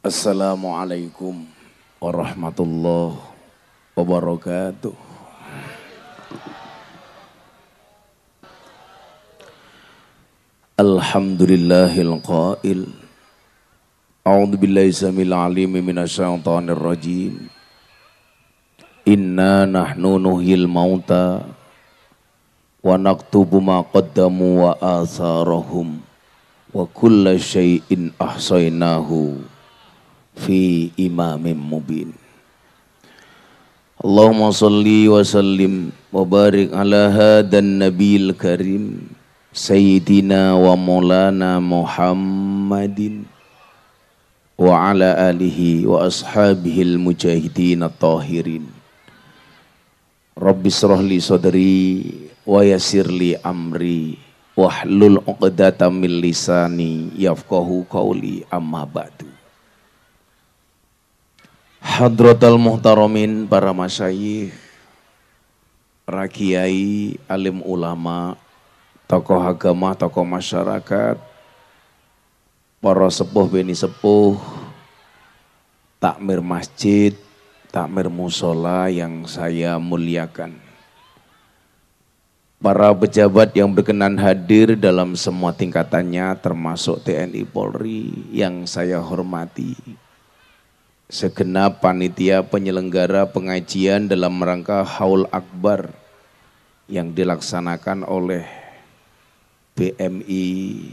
Assalamualaikum warahmatullahi wabarakatuh. Alhamdulillahil qail. A'udzu billahi samil alim minasyaitonir rajim. Inna nahnu nuhyil mauta wa naktubu ma qaddamu wa atharahum wa kulla syai'in ahsaynahu fi imamin mubin. Allahumma salli wa sallim wa barik ala hadan nabiyil karim sayyidina wa maulana Muhammadin wa ala alihi wa ashabihil mujahidin at-tahirin. Rabbi shrah li sadri wa yassir li amri wahlul 'uqdatam min lisani yafqahu qawli, amma ba'du. Hadratal muhtaramin, para masyayikh, para kiai, alim ulama, tokoh agama, tokoh masyarakat, para sepuh beni sepuh, takmir masjid, takmir musola yang saya muliakan, para pejabat yang berkenan hadir dalam semua tingkatannya termasuk TNI Polri yang saya hormati, segenap panitia penyelenggara pengajian dalam rangka Haul Akbar yang dilaksanakan oleh BMI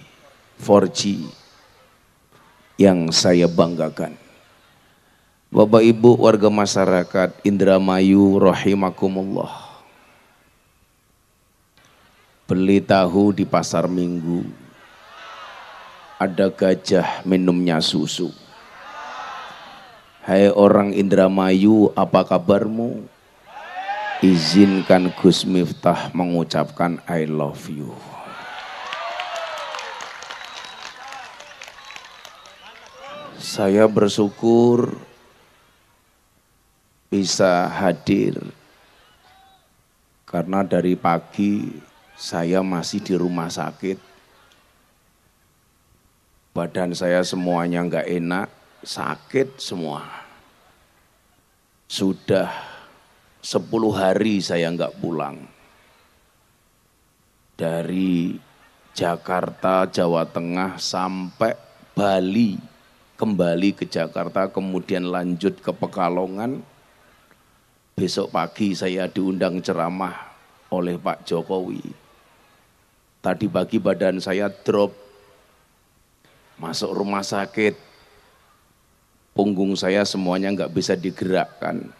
4G yang saya banggakan. Bapak Ibu warga masyarakat Indramayu rahimakumullah. Beli tahu di pasar Minggu, ada gajah minumnya susu. Hai orang Indramayu, apa kabarmu? Izinkan Gus Miftah mengucapkan I love you. Saya bersyukur bisa hadir karena dari pagi saya masih di rumah sakit. Badan saya semuanya enggak enak, sakit semua. Sudah 10 hari saya enggak pulang. Dari Jakarta, Jawa Tengah sampai Bali, kembali ke Jakarta, kemudian lanjut ke Pekalongan. Besok pagi saya diundang ceramah oleh Pak Jokowi. Tadi pagi badan saya drop, masuk rumah sakit. Punggung saya semuanya nggak bisa digerakkan.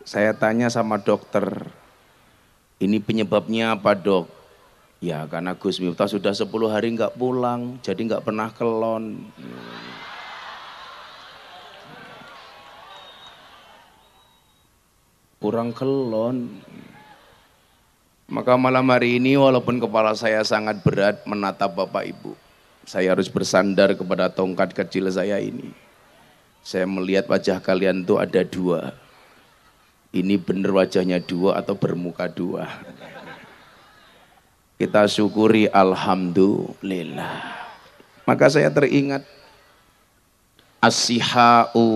Saya tanya sama dokter, ini penyebabnya apa dok? Ya karena Gus Miftah sudah 10 hari nggak pulang, jadi nggak pernah kelon. Kurang kelon. Maka malam hari ini walaupun kepala saya sangat berat menatap Bapak Ibu, saya harus bersandar kepada tongkat kecil saya ini. Saya melihat wajah kalian tuh ada dua. Ini benar wajahnya dua atau bermuka dua? Kita syukuri alhamdulillah. Maka saya teringat as-sihha'u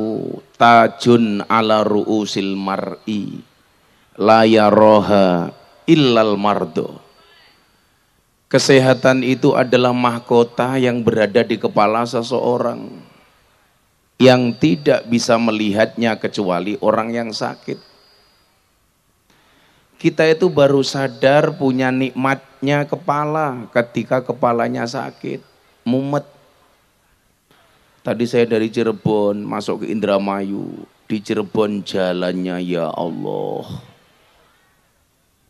tajun ala ru'usil mar'i la yaraha illal mardo. Kesehatan itu adalah mahkota yang berada di kepala seseorang, yang tidak bisa melihatnya kecuali orang yang sakit. Kita itu baru sadar punya nikmatnya kepala ketika kepalanya sakit, mumet. Tadi saya dari Cirebon masuk ke Indramayu. Di Cirebon jalannya ya Allah,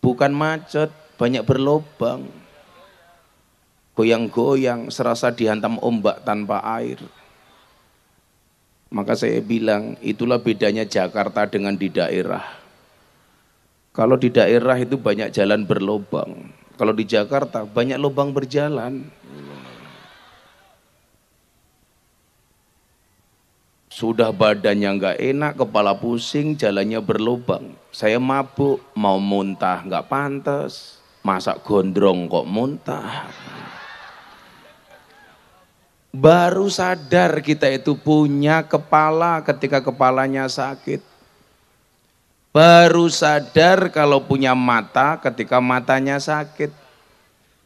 bukan macet, banyak berlobang, goyang-goyang, serasa dihantam ombak tanpa air. Maka saya bilang, itulah bedanya Jakarta dengan di daerah. Kalau di daerah itu banyak jalan berlobang, kalau di Jakarta banyak lubang berjalan. Sudah badannya nggak enak, kepala pusing, jalannya berlubang. Saya mabuk, mau muntah nggak pantas, masak gondrong kok muntah. Baru sadar kita itu punya kepala ketika kepalanya sakit. Baru sadar kalau punya mata ketika matanya sakit.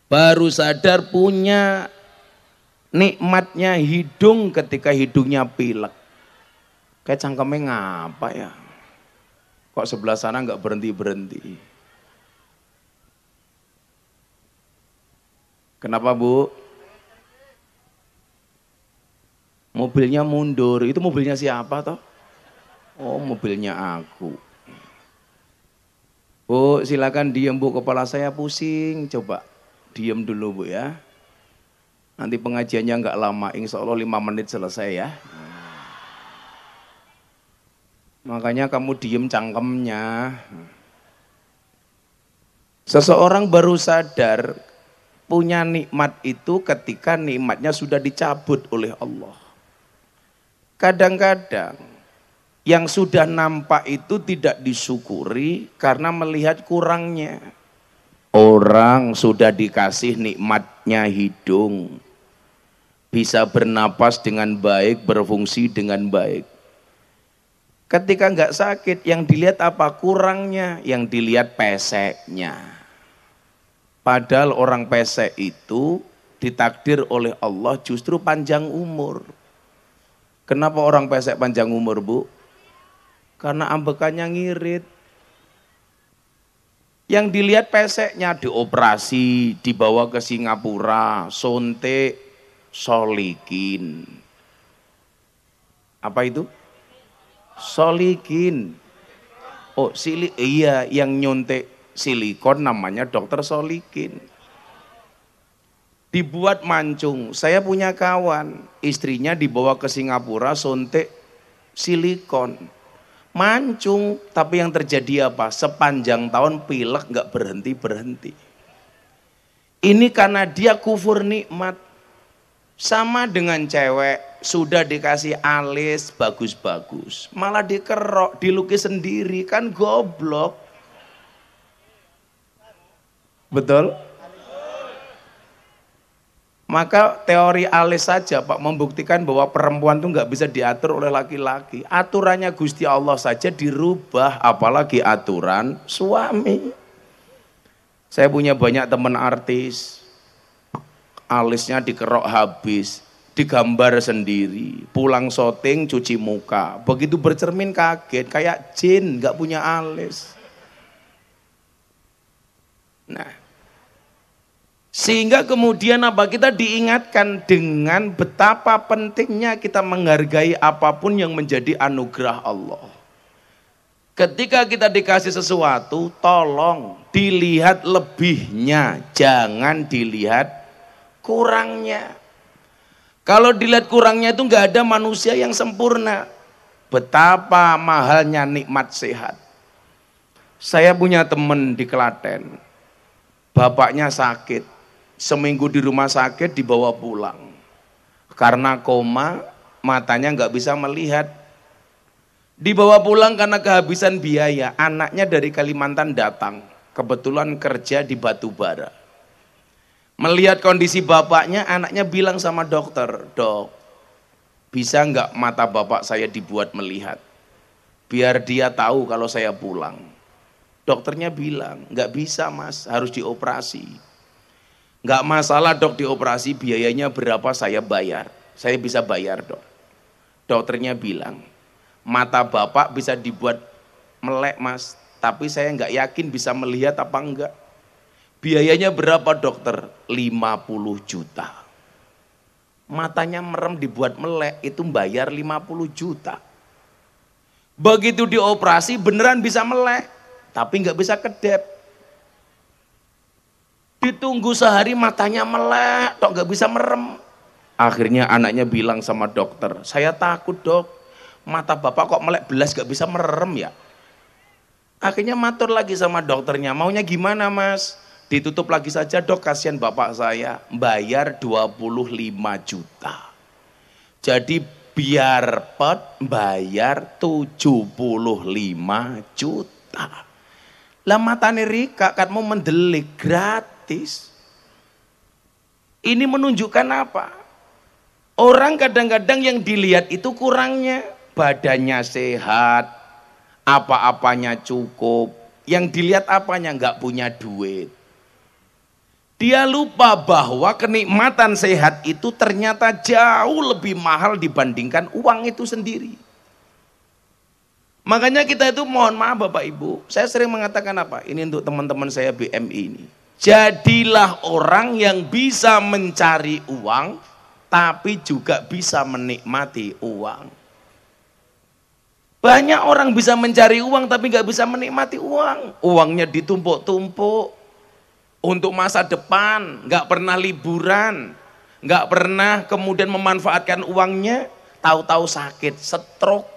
Baru sadar punya nikmatnya hidung ketika hidungnya pilek. Kayak cangkemnya ngapa ya? Kok sebelah sana nggak berhenti-berhenti? Kenapa Bu? Mobilnya mundur, itu mobilnya siapa toh? Oh, mobilnya aku. Bu, silakan diem Bu, kepala saya pusing, coba diem dulu Bu ya. Nanti pengajiannya nggak lama, insya Allah 5 menit selesai ya. Makanya kamu diem cangkemnya. Seseorang baru sadar punya nikmat itu ketika nikmatnya sudah dicabut oleh Allah. Kadang-kadang yang sudah nampak itu tidak disyukuri karena melihat kurangnya. Orang sudah dikasih nikmatnya hidung, bisa bernapas dengan baik, berfungsi dengan baik. Ketika nggak sakit, yang dilihat apa? Kurangnya, yang dilihat peseknya. Padahal orang pesek itu ditakdir oleh Allah justru panjang umur. Kenapa orang pesek panjang umur Bu? Karena ambekannya ngirit. Yang dilihat peseknya dioperasi, dibawa ke Singapura, suntik, solikin. Apa itu? Solikin. Oh, iya, yang nyuntik silikon namanya dokter solikin. Dibuat mancung. Saya punya kawan, istrinya dibawa ke Singapura suntik silikon. Mancung, tapi yang terjadi apa? Sepanjang tahun pilek nggak berhenti-berhenti. Ini karena dia kufur nikmat. Sama dengan cewek, sudah dikasih alis bagus-bagus, malah dikerok, dilukis sendiri, kan goblok. Betul? Maka teori alis saja Pak membuktikan bahwa perempuan itu nggak bisa diatur oleh laki-laki. Aturannya Gusti Allah saja dirubah, apalagi aturan suami. Saya punya banyak teman artis, alisnya dikerok habis, digambar sendiri, pulang syuting cuci muka. Begitu bercermin kaget, kayak jin nggak punya alis. Nah, sehingga kemudian apa? Kita diingatkan dengan betapa pentingnya kita menghargai apapun yang menjadi anugerah Allah. Ketika kita dikasih sesuatu, tolong dilihat lebihnya, jangan dilihat kurangnya. Kalau dilihat kurangnya itu nggak ada manusia yang sempurna. Betapa mahalnya nikmat sehat. Saya punya teman di Klaten, bapaknya sakit. Seminggu di rumah sakit dibawa pulang. Karena koma, matanya nggak bisa melihat. Dibawa pulang karena kehabisan biaya. Anaknya dari Kalimantan datang. Kebetulan kerja di batubara. Melihat kondisi bapaknya, anaknya bilang sama dokter, "Dok, bisa nggak mata bapak saya dibuat melihat? Biar dia tahu kalau saya pulang." Dokternya bilang, "Nggak bisa Mas, harus dioperasi." "Nggak masalah Dok, dioperasi, biayanya berapa saya bayar. Saya bisa bayar Dok." Dokternya bilang, "Mata bapak bisa dibuat melek Mas, tapi saya nggak yakin bisa melihat apa enggak." "Biayanya berapa dokter?" 50 juta. Matanya merem dibuat melek, itu bayar 50 juta. Begitu dioperasi beneran bisa melek, tapi nggak bisa kedap. Ditunggu sehari matanya melek, tok nggak bisa merem. Akhirnya anaknya bilang sama dokter, "Saya takut Dok, mata bapak kok melek belas gak bisa merem ya." Akhirnya matur lagi sama dokternya, "Maunya gimana Mas?" "Ditutup lagi saja Dok, kasihan bapak saya." Bayar 25 juta. Jadi biar pet bayar 75 juta. Lah matane Rika kan mau mendelik gratis. Ini menunjukkan apa? Orang kadang-kadang yang dilihat itu kurangnya, badannya sehat, apa-apanya cukup, yang dilihat apanya, nggak punya duit. Dia lupa bahwa kenikmatan sehat itu ternyata jauh lebih mahal dibandingkan uang itu sendiri. Makanya kita itu mohon maaf Bapak Ibu, saya sering mengatakan apa? Ini untuk teman-teman saya BMI ini. Jadilah orang yang bisa mencari uang, tapi juga bisa menikmati uang. Banyak orang bisa mencari uang tapi nggak bisa menikmati uang. Uangnya ditumpuk-tumpuk untuk masa depan, nggak pernah liburan, nggak pernah kemudian memanfaatkan uangnya, tahu-tahu sakit, stroke.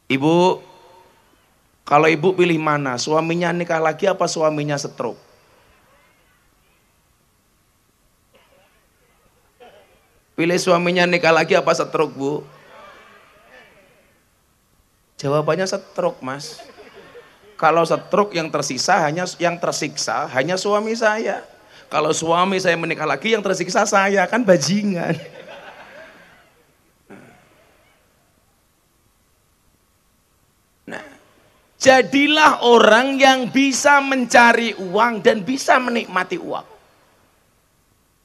Ibu, kalau ibu pilih mana? Suaminya nikah lagi apa suaminya stroke? Pilih suaminya nikah lagi apa stroke, Bu? Jawabannya stroke, Mas. Kalau stroke yang tersiksa hanya suami saya. Kalau suami saya menikah lagi yang tersiksa saya, kan bajingan. Nah, jadilah orang yang bisa mencari uang dan bisa menikmati uang.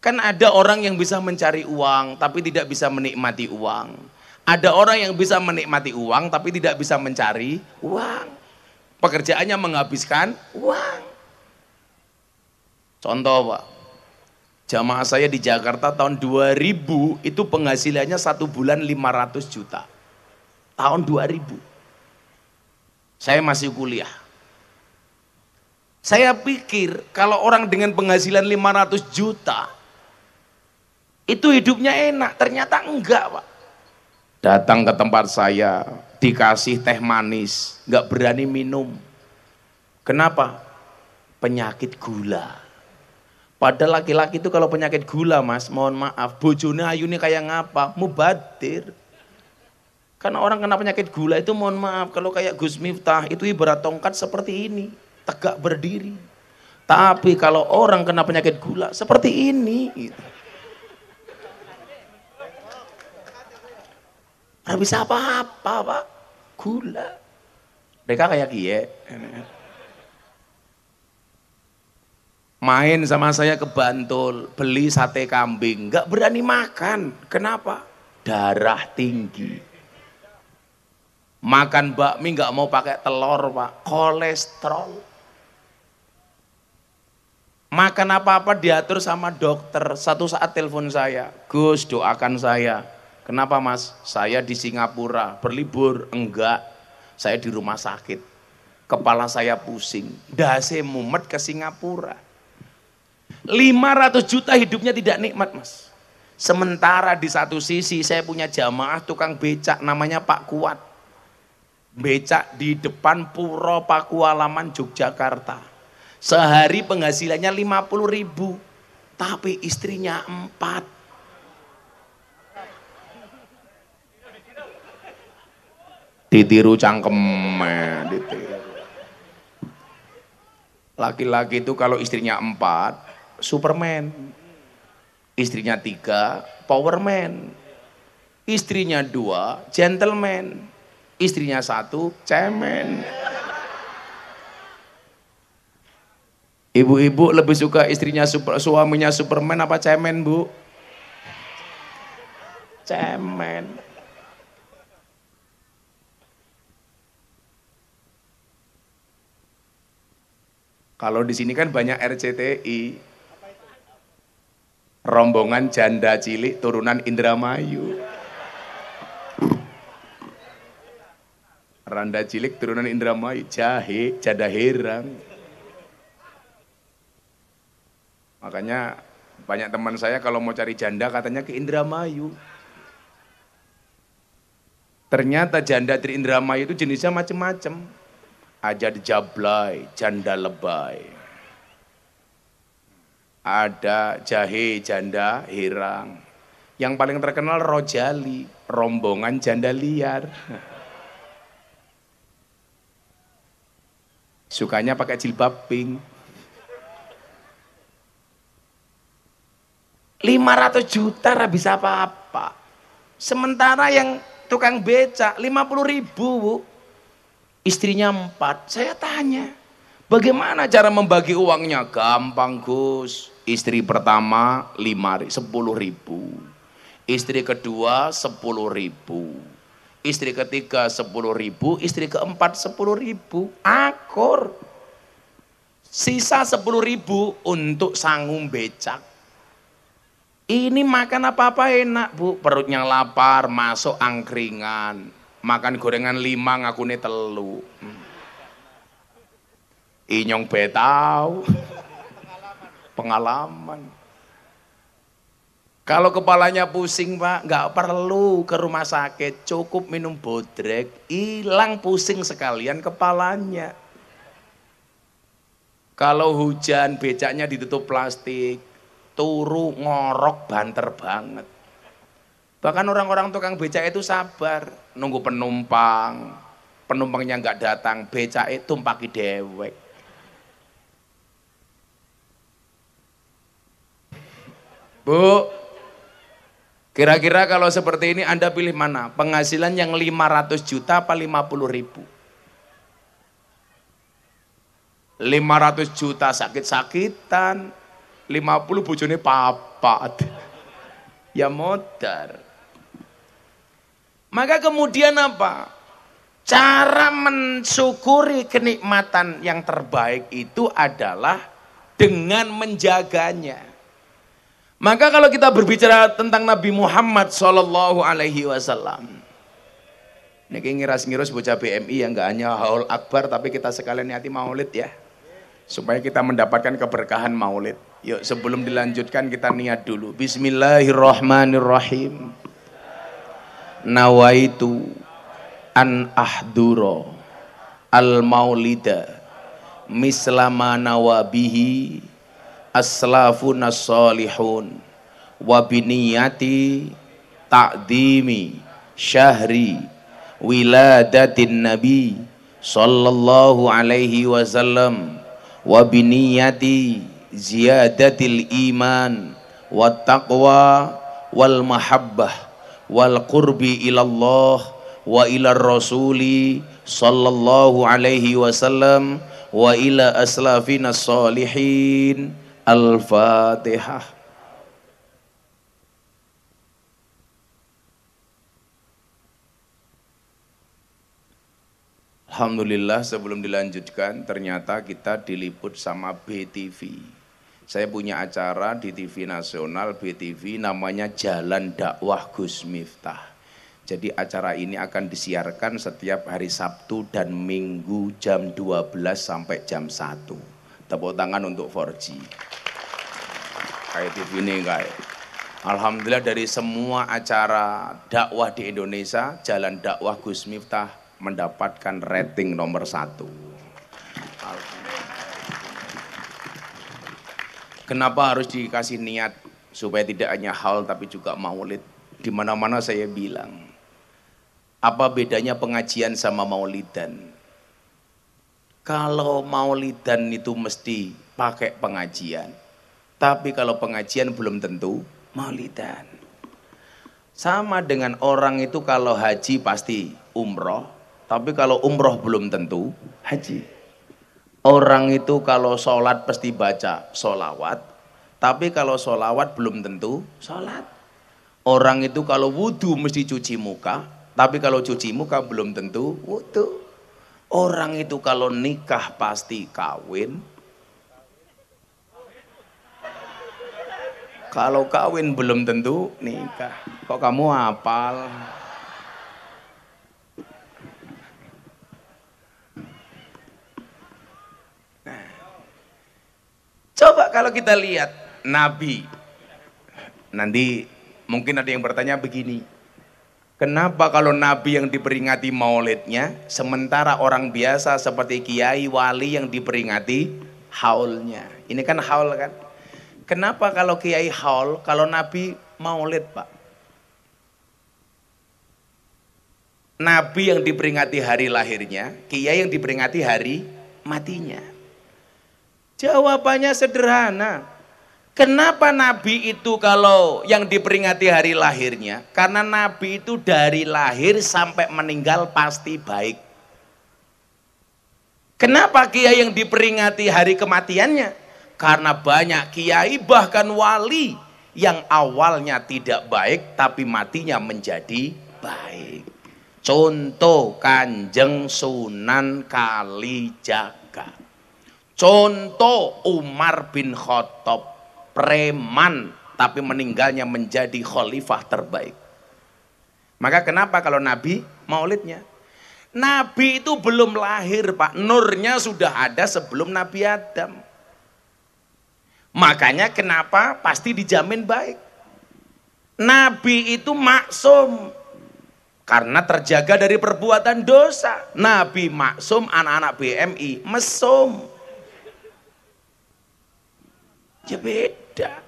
Kan ada orang yang bisa mencari uang tapi tidak bisa menikmati uang. Ada orang yang bisa menikmati uang tapi tidak bisa mencari uang. Pekerjaannya menghabiskan uang. Contoh Pak, jamaah saya di Jakarta tahun 2000 itu penghasilannya 1 bulan 500 juta. Tahun 2000. Saya masih kuliah. Saya pikir kalau orang dengan penghasilan 500 juta itu hidupnya enak, ternyata enggak Pak. Datang ke tempat saya, dikasih teh manis, enggak berani minum. Kenapa? Penyakit gula. Padahal laki-laki itu kalau penyakit gula Mas, mohon maaf, bojone ayune kayak ngapa? Mubadir. Karena orang kena penyakit gula itu mohon maaf, kalau kayak Gus Miftah itu ibarat tongkat seperti ini, tegak berdiri. Tapi kalau orang kena penyakit gula seperti ini gitu. Nggak bisa apa-apa Pak, gula. Mereka kayak kie. Main sama saya ke Bantul, beli sate kambing, nggak berani makan. Kenapa? Darah tinggi. Makan bakmi nggak mau pakai telur Pak, kolesterol. Makan apa-apa diatur sama dokter. Satu saat telepon saya, Gus doakan saya. Kenapa Mas? Saya di Singapura, berlibur? Enggak, saya di rumah sakit. Kepala saya pusing, dase mumet ke Singapura. 500 juta hidupnya tidak nikmat Mas. Sementara di satu sisi saya punya jamaah tukang becak namanya Pak Kuat. Becak di depan Puro Pakualaman Yogyakarta. Sehari penghasilannya 50.000, tapi istrinya 4. Ditiru cangkeme, ditiru. Laki-laki itu kalau istrinya 4, Superman. Istrinya 3, Powerman. Istrinya 2, Gentleman. Istrinya 1, Cemen. Ibu-ibu lebih suka suaminya Superman apa Cemen, Bu? Cemen. Kalau di sini kan banyak RCTI, rombongan janda cilik turunan Indramayu. Randa cilik turunan Indramayu, jahe, jada herang. Makanya banyak teman saya kalau mau cari janda katanya ke Indramayu. Ternyata janda di Indramayu itu jenisnya macam-macam. Ada jablay, janda lebay. Ada jahe, janda herang. Yang paling terkenal Rojali, rombongan janda liar. Sukanya pakai jilbab pink. 500 juta ra bisa apa-apa. Sementara yang tukang becak 50.000, Bu. Istrinya 4. Saya tanya, bagaimana cara membagi uangnya? Gampang, Gus. Istri pertama 10.000, istri kedua 10.000, istri ketiga 10.000, istri keempat 10.000, akur. Sisa 10.000 untuk sanggung becak. Ini makan apa-apa enak, Bu. Perutnya lapar, masuk angkringan. Makan gorengan 5 ngakune 3. Inyong betau. Pengalaman. Kalau kepalanya pusing, Pak, nggak perlu ke rumah sakit, cukup minum bodrek, hilang pusing sekalian kepalanya. Kalau hujan becaknya ditutup plastik, turu ngorok banter banget. Bahkan orang-orang tukang becak itu sabar, nunggu penumpang, penumpangnya nggak datang, becak itu tumpaki dewek. Bu, kira-kira kalau seperti ini Anda pilih mana? Penghasilan yang 500 juta apa 50.000? 500 juta sakit-sakitan, 50 bojone papat. Ya modar. Maka kemudian apa? Cara mensyukuri kenikmatan yang terbaik itu adalah dengan menjaganya. Maka kalau kita berbicara tentang Nabi Muhammad Sallallahu Alaihi Wasallam, ini ngiras-ngiras bocah BMI yang nggak hanya haul akbar, tapi kita sekalian niati maulid ya, supaya kita mendapatkan keberkahan maulid. Yuk sebelum dilanjutkan kita niat dulu. Bismillahirrahmanirrahim. Nawaitu an ahduro al maulida mislama nawabihi aslafun as-salihun wa biniyati ta'dimi syahri wiladatin nabi sallallahu alaihi wasallam wa biniyati ziyadatil iman wa taqwa wal mahabbah wal qurbi ilallah wa ila rasuli sallallahu alaihi wasallam wa ila aslafina salihin. Al-Fatihah. Alhamdulillah, sebelum dilanjutkan ternyata kita diliput sama BTV. Saya punya acara di TV nasional BTV namanya Jalan Dakwah Gus Miftah. Jadi acara ini akan disiarkan setiap hari Sabtu dan Minggu jam 12 sampai jam 1. Tepuk tangan untuk 4G. Kayak TV ini kayak. Alhamdulillah dari semua acara dakwah di Indonesia, Jalan Dakwah Gus Miftah mendapatkan rating nomor 1. Kenapa harus dikasih niat supaya tidak hanya haul tapi juga maulid? Di mana-mana saya bilang, apa bedanya pengajian sama maulidan? Kalau maulidan itu mesti pakai pengajian, tapi kalau pengajian belum tentu maulidan. Sama dengan orang itu kalau haji pasti umroh, tapi kalau umroh belum tentu haji. Orang itu kalau sholat pasti baca sholawat, tapi kalau sholawat belum tentu sholat. Orang itu kalau wudhu mesti cuci muka, tapi kalau cuci muka belum tentu wudhu. Orang itu kalau nikah pasti kawin, kalau kawin belum tentu nikah. Kok kamu hafal? Coba kalau kita lihat Nabi, nanti mungkin ada yang bertanya begini, kenapa kalau Nabi yang diperingati maulidnya, sementara orang biasa seperti kiai wali yang diperingati haulnya? Ini kan haul kan? Kenapa kalau kiai haul, kalau Nabi maulid, Pak? Nabi yang diperingati hari lahirnya, kiai yang diperingati hari matinya. Jawabannya sederhana. Kenapa Nabi itu kalau yang diperingati hari lahirnya? Karena Nabi itu dari lahir sampai meninggal pasti baik. Kenapa kiai yang diperingati hari kematiannya? Karena banyak kiai bahkan wali yang awalnya tidak baik tapi matinya menjadi baik. Contoh Kanjeng Sunan Kalijaga. Contoh Umar bin Khattab. Preman tapi meninggalnya menjadi khalifah terbaik. Maka kenapa kalau Nabi maulidnya? Nabi itu belum lahir Pak, nurnya sudah ada sebelum Nabi Adam. Makanya kenapa pasti dijamin baik. Nabi itu maksum karena terjaga dari perbuatan dosa. Nabi maksum, anak-anak BMI mesum. Ya beda,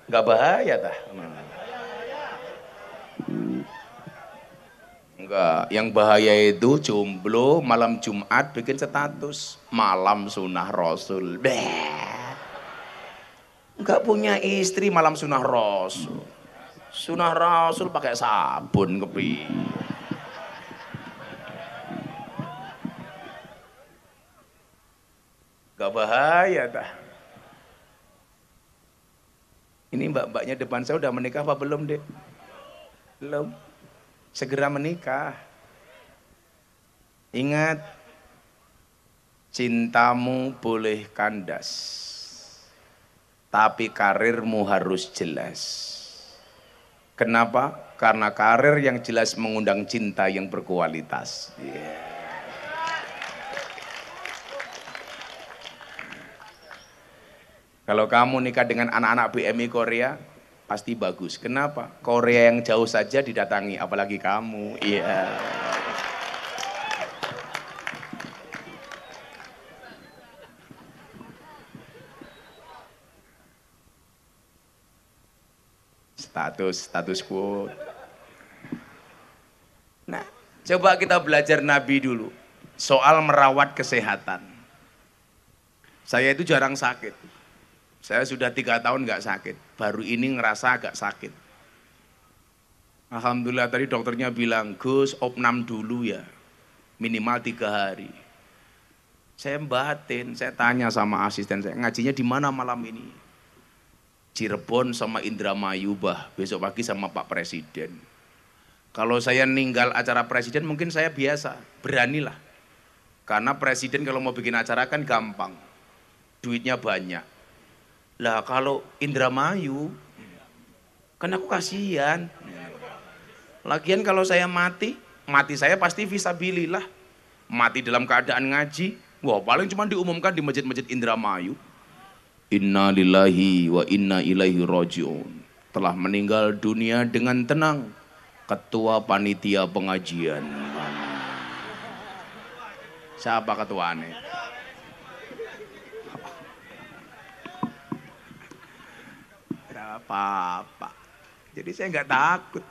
nggak bahaya tah? Enggak, yang bahaya itu jomblo malam Jumat bikin status malam sunnah Rasul. Enggak punya istri malam sunnah Rasul. Sunnah Rasul pakai sabun kepi. Enggak bahaya tah? Ini mbak-mbaknya depan saya udah menikah apa belum, Dek? Belum. Segera menikah. Ingat, cintamu boleh kandas, tapi karirmu harus jelas. Kenapa? Karena karir yang jelas mengundang cinta yang berkualitas. Yeah. Kalau kamu nikah dengan anak-anak BMI Korea, pasti bagus. Kenapa? Korea yang jauh saja didatangi, apalagi kamu. Iya. Status quo. Nah, coba kita belajar Nabi dulu. Soal merawat kesehatan. Saya itu jarang sakit. Saya sudah 3 tahun nggak sakit, baru ini ngerasa agak sakit. Alhamdulillah tadi dokternya bilang, Gus opnam dulu ya, minimal 3 hari. Saya batin, saya tanya sama asisten saya, ngajinya di mana malam ini? Cirebon sama Indramayu bah, besok pagi sama Pak Presiden. Kalau saya ninggal acara Presiden mungkin saya biasa, beranilah. Karena Presiden kalau mau bikin acara kan gampang, duitnya banyak. Lah kalau Indramayu, kan aku kasihan. Lagian kalau saya mati saya pasti fisabilillah. Mati dalam keadaan ngaji, wah paling cuma diumumkan di masjid-masjid Indramayu. Inna lillahi wa inna ilaihi raji'un. Telah meninggal dunia dengan tenang Ketua Panitia Pengajian. Siapa ketuanya? Apa-apa. Jadi saya nggak takut.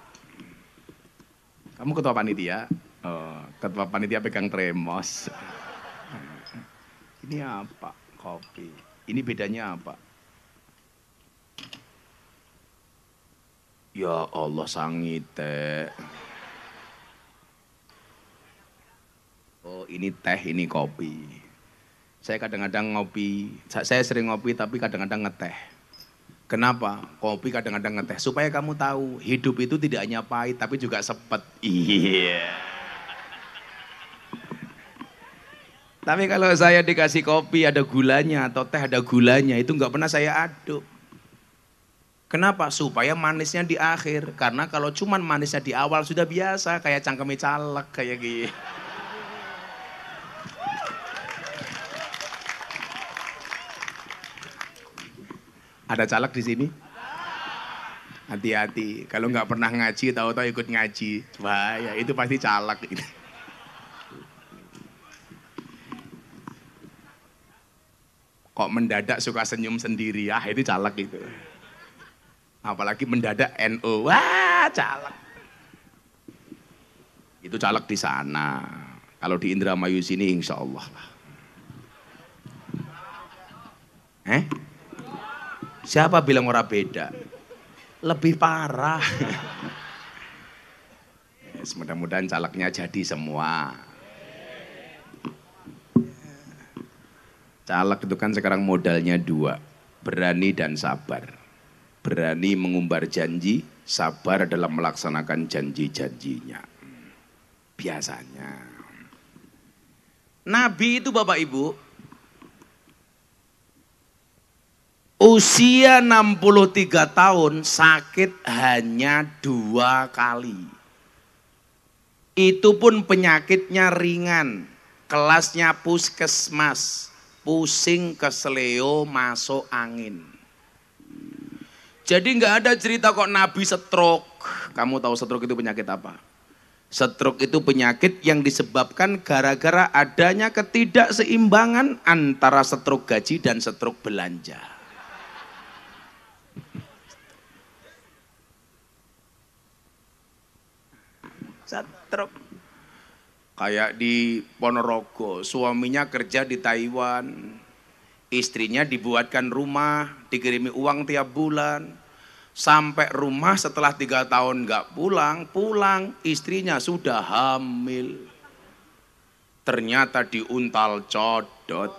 Kamu ketua panitia? Oh, ketua panitia pegang tremos. Ini apa? Kopi. Ini bedanya apa? Ya Allah sangite. Oh ini teh, ini kopi. Saya kadang-kadang ngopi. Saya sering ngopi tapi kadang-kadang ngeteh. Kenapa? Kopi kadang-kadang ngeteh. Supaya kamu tahu, hidup itu tidak hanya pahit, tapi juga sepet. Iya. Tapi kalau saya dikasih kopi ada gulanya, atau teh ada gulanya, itu nggak pernah saya aduk. Kenapa? Supaya manisnya di akhir. Karena kalau cuman manisnya di awal sudah biasa, kayak cangkeme caleg, kayak gitu. Ada caleg di sini? Hati-hati, kalau nggak pernah ngaji, tahu-tahu ikut ngaji, bahaya. Itu pasti caleg. Kok mendadak suka senyum sendiri, ya itu caleg itu. Apalagi mendadak NU, wah caleg. Itu caleg di sana. Kalau di Indramayu sini, insya Allah. Siapa bilang ora beda? Lebih parah. Yes, mudah-mudahan calegnya jadi semua. Caleg itu kan sekarang modalnya dua, berani dan sabar. Berani mengumbar janji, sabar dalam melaksanakan janji-janjinya. Biasanya. Nabi itu Bapak Ibu, usia 63 tahun sakit hanya 2 kali. Itu pun penyakitnya ringan, kelasnya puskesmas, pusing keseleo masuk angin. Jadi nggak ada cerita kok Nabi stroke. Kamu tahu stroke itu penyakit apa? Stroke itu penyakit yang disebabkan gara-gara adanya ketidakseimbangan antara stroke gaji dan stroke belanja. Stroke. Kayak di Ponorogo, suaminya kerja di Taiwan, istrinya dibuatkan rumah, dikirimi uang tiap bulan. Sampai rumah setelah 3 tahun nggak pulang, istrinya sudah hamil. Ternyata diuntal codot.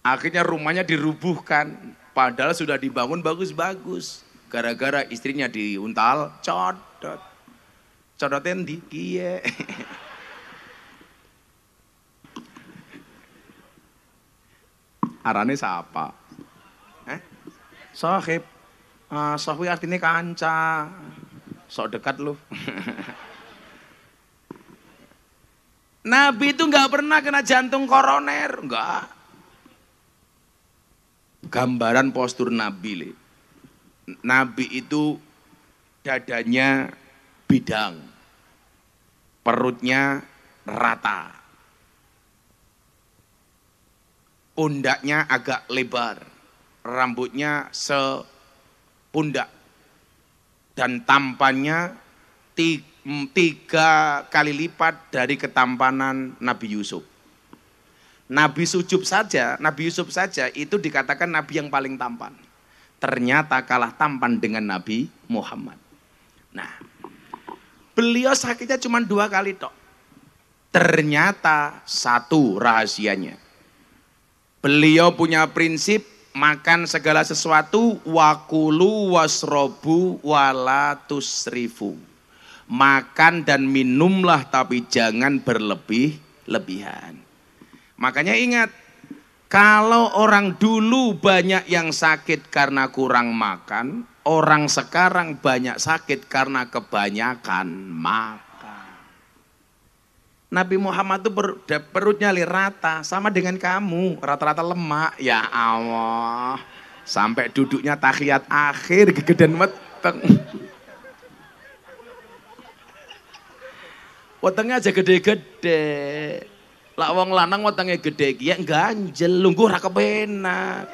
Akhirnya rumahnya dirubuhkan, padahal sudah dibangun bagus-bagus. Gara-gara istrinya diuntal codot. Codotnya di kiye. Arane siapa? Sohib. Sohib artinya kanca. Sok dekat lu. Nabi itu nggak pernah kena jantung koroner, enggak. Gambaran postur Nabi. Nabi itu dadanya bidang, perutnya rata, pundaknya agak lebar, rambutnya sepundak, dan tampannya 3 kali lipat dari ketampanan Nabi Yusuf. Nabi Yusuf saja itu dikatakan Nabi yang paling tampan. Ternyata kalah tampan dengan Nabi Muhammad. Nah, beliau sakitnya cuma 2 kali tok. Ternyata satu rahasianya. Beliau punya prinsip makan segala sesuatu wakulu wasrobu wala tusrifu. Makan dan minumlah tapi jangan berlebih-lebihan. Makanya ingat, kalau orang dulu banyak yang sakit karena kurang makan, orang sekarang banyak sakit karena kebanyakan makan. Nabi Muhammad itu perutnya rata, sama dengan kamu, rata-rata lemak. Ya Allah, sampai duduknya tahiyat akhir, gegedan weteng. Wetengnya aja gede-gede. Lah wong lanang wetenge gede iki ya ganjel, lungguh ra kepenak.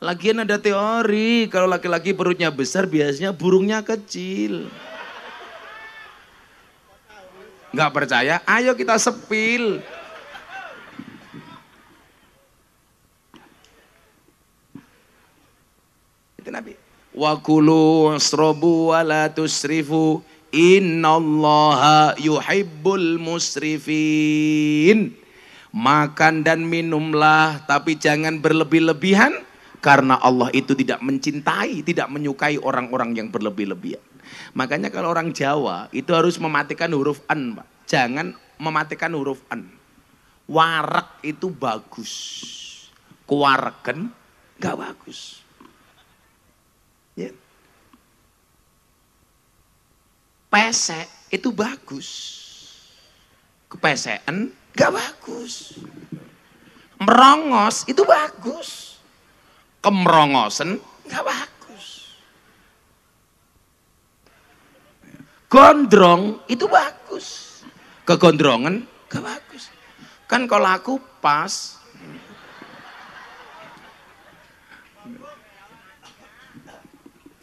Lagian ada teori, kalau laki-laki perutnya besar biasanya burungnya kecil. Enggak percaya? Ayo kita sepil. Itu Nabi. Wa kulu wasrabu wa la tusrifu. Innallaha yuhibbul musrifin. Makan dan minumlah tapi jangan berlebih-lebihan, karena Allah itu tidak mencintai, tidak menyukai orang-orang yang berlebih-lebihan. Makanya kalau orang Jawa itu harus mematikan huruf an, Pak. Jangan mematikan huruf an. Warak itu bagus, kuwareken enggak bagus. Ya. Pesek itu bagus, kepesekan gak bagus. Merongos itu bagus, kemerongosen gak bagus. Gondrong itu bagus, kegondrongan gak bagus. Kan kalau aku pas.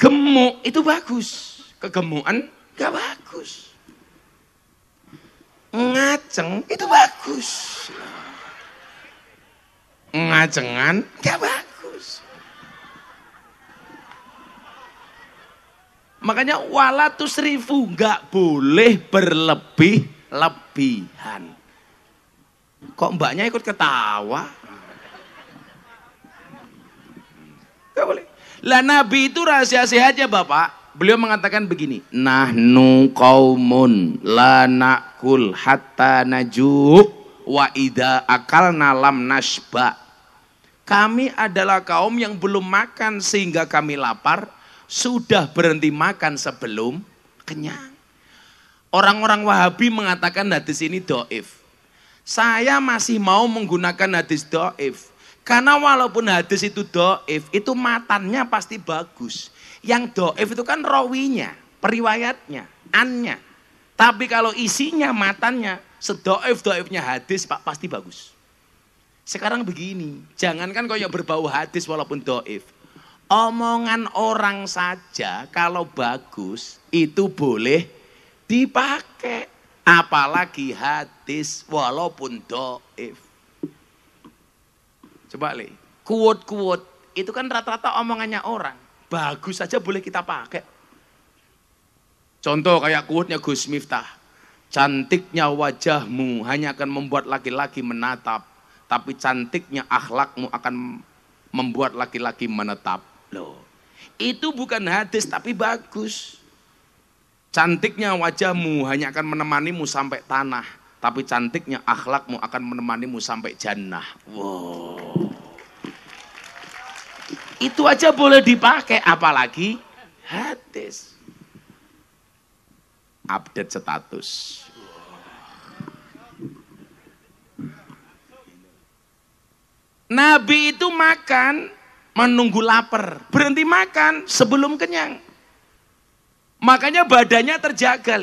Gemuk itu bagus, kegemukan gak bagus. Ngaceng itu bagus. ngajengan gak bagus. Makanya walatus rifu gak boleh berlebih-lebihan. Kok mbaknya ikut ketawa? Gak boleh. Lah Nabi itu rahasia sehatnya Bapak. Beliau mengatakan begini. Nahnu qaumun la nakul hatta naju wa idza akalna lam nashba. Kami adalah kaum yang belum makan sehingga kami lapar, sudah berhenti makan sebelum kenyang. Orang-orang Wahabi mengatakan hadis ini dhaif. Saya masih mau menggunakan hadis dhaif. Karena walaupun hadis itu dhaif, itu matannya pasti bagus. Yang dhaif itu kan rawinya, periwayatnya, annya. Tapi kalau isinya, matannya, sedaif-daifnya hadis Pak pasti bagus. Sekarang begini, jangankan kau yang berbau hadis walaupun dhaif. Omongan orang saja kalau bagus itu boleh dipakai. Apalagi hadis walaupun dhaif. Coba li, quote itu kan rata-rata omongannya orang. Bagus saja boleh kita pakai. Contoh kayak quote-nya Gus Miftah. Cantiknya wajahmu hanya akan membuat laki-laki menatap. Tapi cantiknya akhlakmu akan membuat laki-laki menetap. Loh, itu bukan hadis tapi bagus. Cantiknya wajahmu hanya akan menemanimu sampai tanah. Tapi cantiknya akhlakmu akan menemanimu sampai jannah. Wow. Itu aja boleh dipakai, apalagi hadis. Update status. Nabi itu makan menunggu lapar, berhenti makan sebelum kenyang. Makanya badannya terjaga.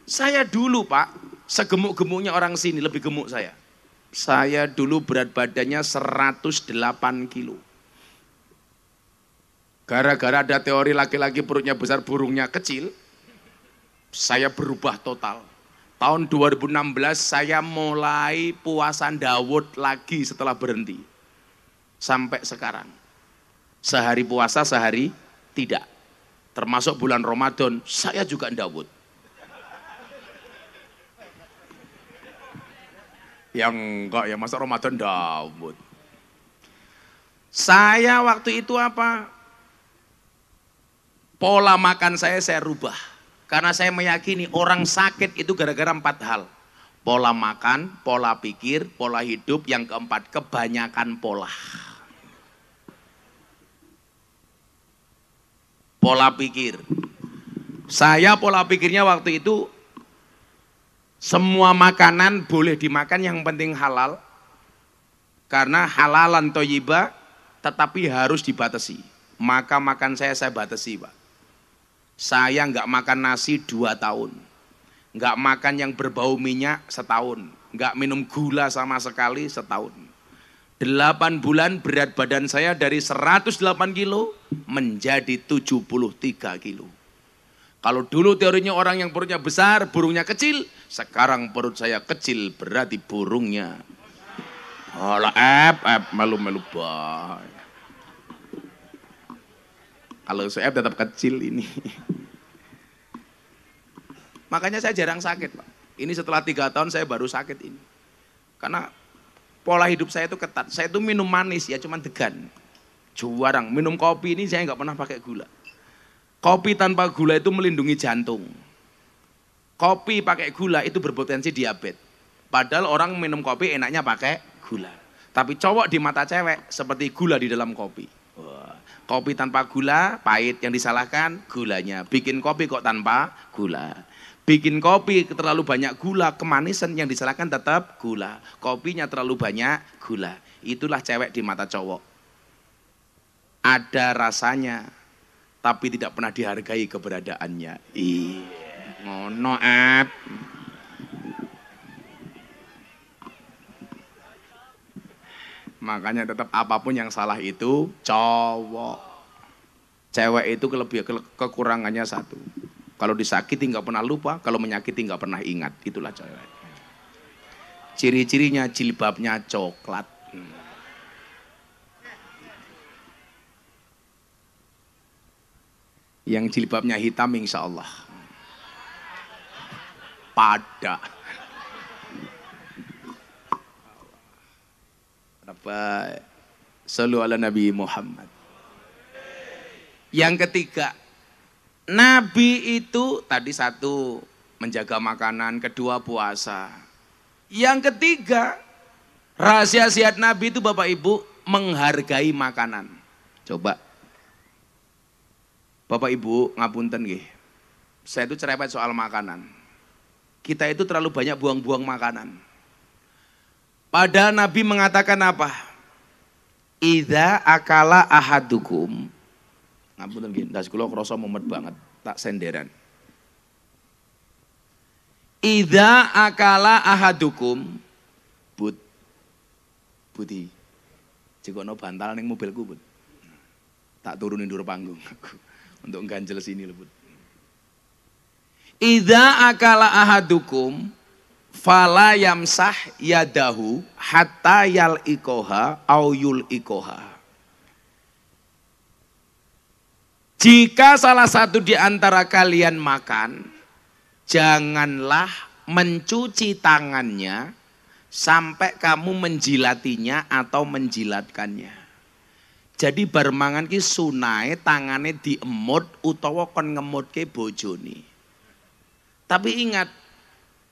Saya dulu Pak, segemuk-gemuknya orang sini, lebih gemuk saya. Saya dulu berat badannya 108 kilo. Gara-gara ada teori laki-laki perutnya besar, burungnya kecil, saya berubah total. Tahun 2016 saya mulai puasa Daud lagi setelah berhenti. Sampai sekarang. Sehari puasa, sehari tidak. Termasuk bulan Ramadan, saya juga Daud. Yang enggak ya, masa Ramadan Daud. Saya waktu itu apa? Pola makan saya rubah. Karena saya meyakini orang sakit itu gara-gara 4 hal. Pola makan, pola pikir, pola hidup. Yang keempat, kebanyakan pola. Pola pikir. Saya pola pikirnya waktu itu, semua makanan boleh dimakan yang penting halal. Karena halalan thayyibah tetapi harus dibatasi. Maka makan saya batasi Pak. Saya enggak makan nasi 2 tahun. Enggak makan yang berbau minyak setahun. Enggak minum gula sama sekali setahun. 8 bulan berat badan saya dari 108 kilo menjadi 73 kilo. Kalau dulu teorinya orang yang perutnya besar, burungnya kecil. Sekarang perut saya kecil, berarti burungnya. Alah malu-malu bah. Kalau saya tetap kecil ini. Makanya saya jarang sakit Pak. Ini setelah 3 tahun saya baru sakit ini. Karena pola hidup saya itu ketat. Saya itu minum manis ya cuman degan. Jarang. Minum kopi ini saya nggak pernah pakai gula. Kopi tanpa gula itu melindungi jantung. Kopi pakai gula itu berpotensi diabetes. Padahal orang minum kopi enaknya pakai gula. Tapi cowok di mata cewek seperti gula di dalam kopi. Wah. Kopi tanpa gula pahit, yang disalahkan gulanya. Bikin kopi kok tanpa gula. Bikin kopi terlalu banyak gula, kemanisan, yang disalahkan tetap gula. Kopinya terlalu banyak gula. Itulah cewek di mata cowok. Ada rasanya, tapi tidak pernah dihargai keberadaannya. Ngono Makanya tetap apapun yang salah itu cowok. Cewek itu kekurangannya satu. Kalau disakiti nggak pernah lupa, kalau menyakiti nggak pernah ingat. Itulah cewek. Ciri-cirinya jilbabnya coklat. Yang jilbabnya hitam insya Allah. Pada. Apa? Sallu ala Nabi Muhammad. Yang ketiga, Nabi itu tadi satu, menjaga makanan, kedua puasa. Yang ketiga, rahasia sehat Nabi itu Bapak Ibu menghargai makanan. Coba. Bapak Ibu ngapunten nggih. Saya itu cerewet soal makanan. Kita itu terlalu banyak buang-buang makanan. Padahal Nabi mengatakan apa? Idza akala ahadukum. Ngapunten nggih, ndas kula krasa mumet banget, tak senderan. Idza akala ahadukum Budi. Jikono bantal ning mobilku, Bud. Tak turunin dur panggung untuk ganjel sini lho, Bud. Idza akala ahadukum fala yamsah yadahu hatta yal ikoha au yul ikoha. Jika salah satu di antara kalian makan, janganlah mencuci tangannya sampai kamu menjilatinya atau menjilatkannya. Jadi bar mangan ki sunahe tangane diemut utawa kon ngemutke bojone. Tapi ingat,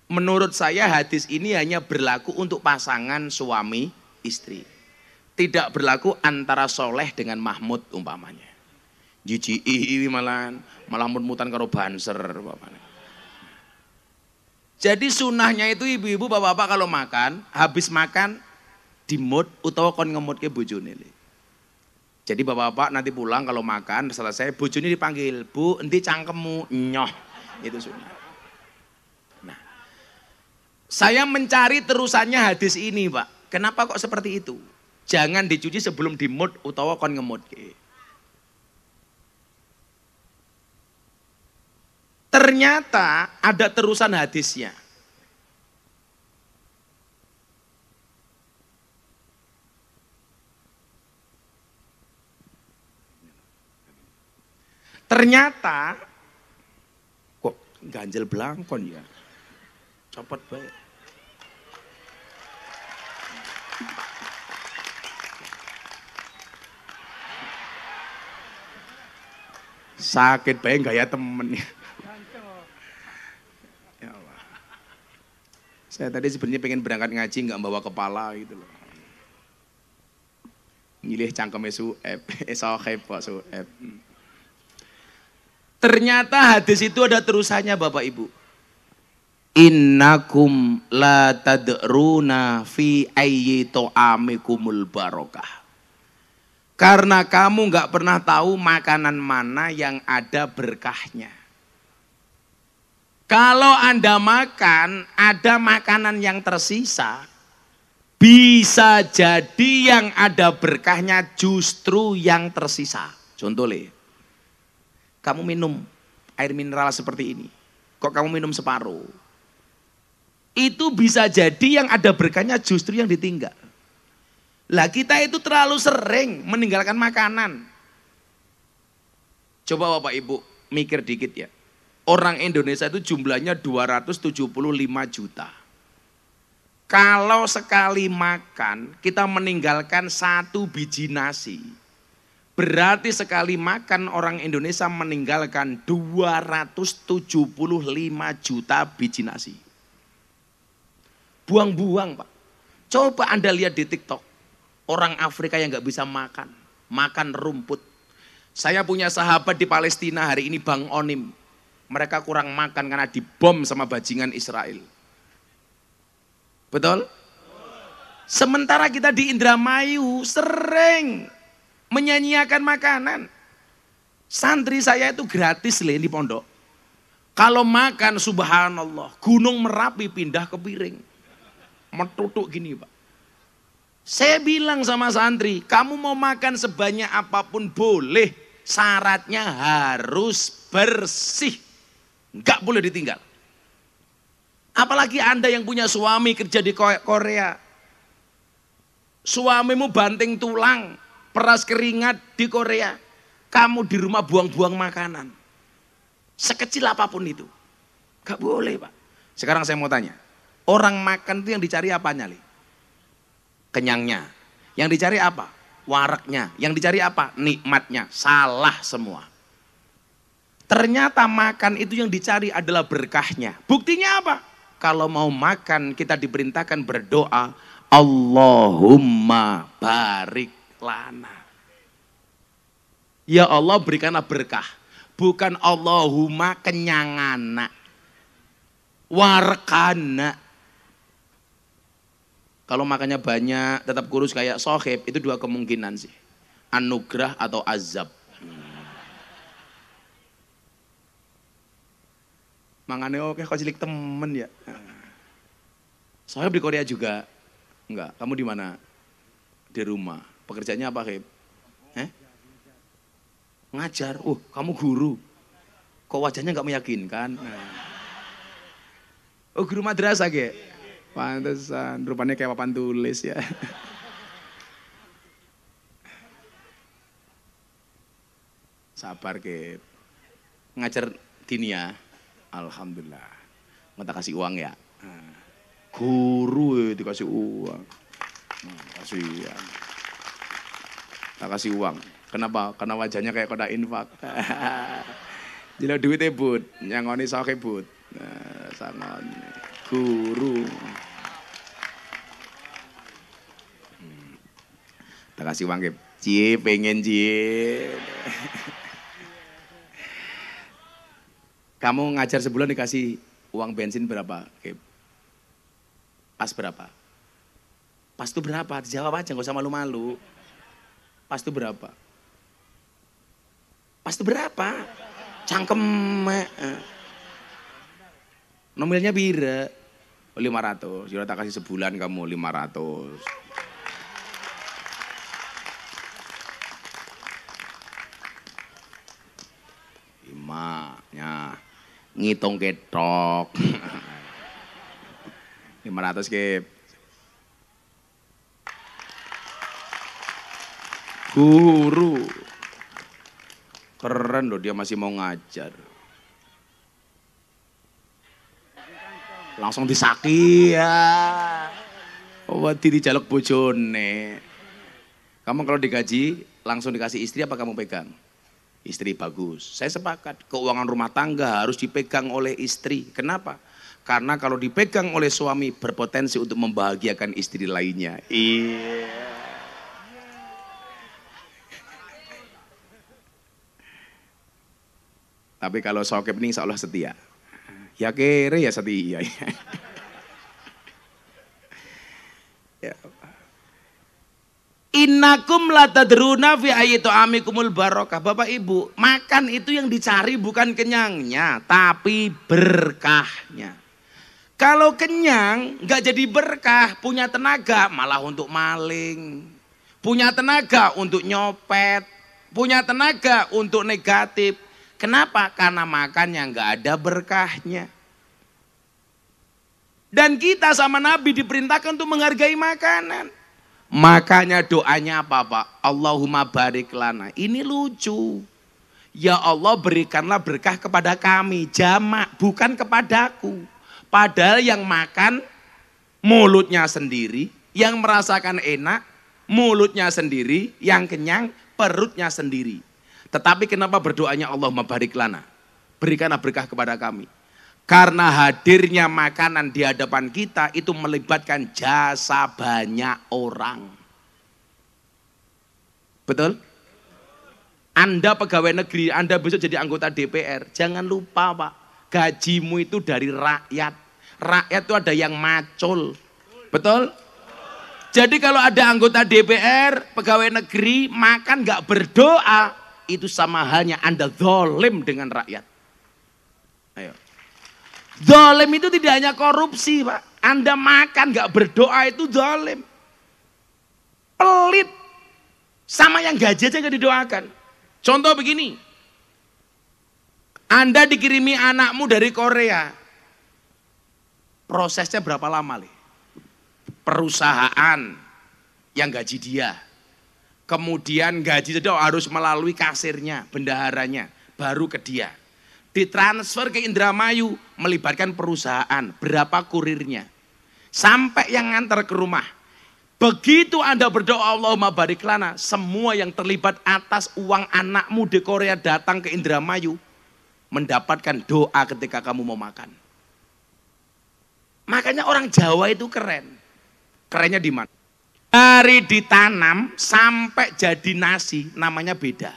menurut saya hadis ini hanya berlaku untuk pasangan suami istri. Tidak berlaku antara soleh dengan Mahmud umpamanya. Jiji malah mut-mutan karo banser umpamanya. Jadi sunahnya itu ibu-ibu bapak-bapak kalau makan, habis makan dimut utawa kon ngemut ke bojone. Jadi bapak-bapak nanti pulang kalau makan selesai bojone dipanggil, "Bu, endi cangkemmu?" Nyoh. Itu sunah. Nah, saya mencari terusannya hadis ini, Pak. Kenapa kok seperti itu? Jangan dicuci sebelum dimut utawa kon ngemut ke. Ternyata ada terusan hadisnya. Ternyata kok ganjel belangkon ya. Copot bae. Sakit bae gaya temen. Ya Allah. Saya tadi sebenarnya pengen berangkat ngaji nggak bawa kepala gitu loh. Ngilih cangkeme suep, soheb Pak suep. Ternyata hadis itu ada terusannya Bapak Ibu. Innakum la tadruna fi ayyi ta'amikumul barokah. Karena kamu nggak pernah tahu makanan mana yang ada berkahnya. Kalau Anda makan, ada makanan yang tersisa, bisa jadi yang ada berkahnya justru yang tersisa. Contohnya, kamu minum air mineral seperti ini, kok kamu minum separuh? Itu bisa jadi yang ada berkahnya justru yang ditinggal. Lah kita itu terlalu sering meninggalkan makanan. Coba Bapak Ibu mikir dikit ya. Orang Indonesia itu jumlahnya 275 juta. Kalau sekali makan kita meninggalkan 1 biji nasi. Berarti sekali makan orang Indonesia meninggalkan 275 juta biji nasi. Buang-buang Pak. Coba Anda lihat di TikTok. Orang Afrika yang gak bisa makan. Makan rumput. Saya punya sahabat di Palestina hari ini Bang Onim. Mereka kurang makan karena dibom sama bajingan Israel. Betul? Sementara kita di Indramayu sering menyanyiakan makanan. Santri saya itu gratis loh di pondok. Kalau makan subhanallah, gunung Merapi pindah ke piring. Metutuk gini Pak. Saya bilang sama santri, kamu mau makan sebanyak apapun boleh. Syaratnya harus bersih. Enggak boleh ditinggal. Apalagi Anda yang punya suami kerja di Korea. Suamimu banting tulang, peras keringat di Korea. Kamu di rumah buang-buang makanan. Sekecil apapun itu. Gak boleh Pak. Sekarang saya mau tanya. Orang makan itu yang dicari apanya? Kenyangnya. Yang dicari apa? Waraknya. Yang dicari apa? Nikmatnya. Salah semua. Ternyata makan itu yang dicari adalah berkahnya. Buktinya apa? Kalau mau makan kita diperintahkan berdoa. Allahumma barik lana. Ya Allah berikanlah berkah. Bukan Allahumma kenyangana. Warkana. Kalau makannya banyak, tetap kurus kayak sohib, itu dua kemungkinan sih. Anugerah atau azab. Mangane oke kok cilik temen ya. Sohib di Korea juga. Enggak, kamu di mana? Di rumah. Pekerjaannya apa, Hib? Ngajar. Kamu guru. Kok wajahnya enggak meyakinkan? Oh, guru madrasah, Ge. Pantesan, rupanya kayak papan tulis ya. Sabar, Ge. Ngajar dinia. Alhamdulillah. Nggak kasih uang ya. Guru dikasih uang. Kasihan. Tak kasih uang. Kenapa? Karena wajahnya kayak kodak infak. Jadi duitnya but, nyangoni sake but. Sangon guru. Tak kasih uang, Cie pengen Cie. Kamu ngajar sebulan dikasih uang bensin berapa? Pas berapa? Pas itu berapa? Dijawab aja, gak usah malu-malu. Pas itu berapa? Pas itu berapa? Cangkem. Nominalnya bira. 500. Sudah tak kasih sebulan kamu 500. Nya ngitung ketok. 500 ke guru. Keren loh dia masih mau ngajar. Langsung disaki ya. Wadi dijaluk bojone. Kamu kalau digaji langsung dikasih istri apa kamu pegang? Istri bagus. Saya sepakat, keuangan rumah tangga harus dipegang oleh istri. Kenapa? Karena kalau dipegang oleh suami berpotensi untuk membahagiakan istri lainnya. Iya. Tapi kalau sokep ini insya Allah setia. Ya kere ya setia. Ya. Innakum latadruna fi ayyitu amikumul barokah. Bapak Ibu, makan itu yang dicari bukan kenyangnya, tapi berkahnya. Kalau kenyang, nggak jadi berkah, punya tenaga malah untuk maling, punya tenaga untuk nyopet, punya tenaga untuk negatif. Kenapa? Karena makannya nggak ada berkahnya. Dan kita sama Nabi diperintahkan untuk menghargai makanan. Makanya doanya apa Pak? Allahumma barik lana. Ini lucu. Ya Allah berikanlah berkah kepada kami. Jamak, bukan kepadaku. Padahal yang makan mulutnya sendiri. Yang merasakan enak mulutnya sendiri. Yang kenyang perutnya sendiri. Tetapi kenapa berdoanya Allahumma barik lana? Berikanlah berkah kepada kami. Karena hadirnya makanan di hadapan kita itu melibatkan jasa banyak orang. Betul? Anda pegawai negeri, Anda besok jadi anggota DPR. Jangan lupa Pak, gajimu itu dari rakyat. Rakyat itu ada yang macul. Betul? Jadi kalau ada anggota DPR, pegawai negeri, makan gak berdoa, itu sama halnya Anda zalim dengan rakyat. Ayo. Zalim itu tidak hanya korupsi Pak. Anda makan gak berdoa itu zalim. Pelit. Sama yang gaji aja gak didoakan. Contoh begini. Anda dikirimi anakmu dari Korea. Prosesnya berapa lama? Perusahaan yang gaji dia. Kemudian gaji itu harus melalui kasirnya, bendaharanya. Baru ke dia. ditransfer ke Indramayu, melibatkan perusahaan, berapa kurirnya, sampai yang ngantar ke rumah. Begitu Anda berdoa Allahumma barik lana, semua yang terlibat atas uang anakmu di Korea datang ke Indramayu, mendapatkan doa ketika kamu mau makan. Makanya orang Jawa itu keren. Kerennya di mana? Dari ditanam sampai jadi nasi namanya beda.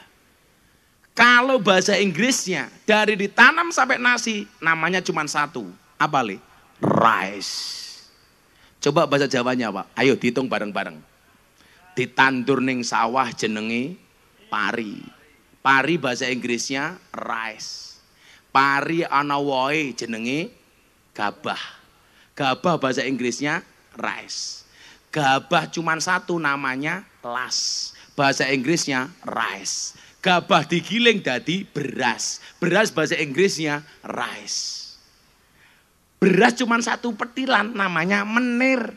Kalau bahasa Inggrisnya dari ditanam sampai nasi namanya cuma satu. Apa le? Rice. Coba bahasa Jawanya Pak. Ayo dihitung bareng-bareng. Ditandur ning sawah jenenge pari. Pari bahasa Inggrisnya rice. Pari ana wohe jenenge gabah. Gabah bahasa Inggrisnya rice. Gabah cuma satu namanya las. Bahasa Inggrisnya rice. Gabah digiling jadi beras. Beras bahasa Inggrisnya rice. Beras cuma satu petilan namanya menir.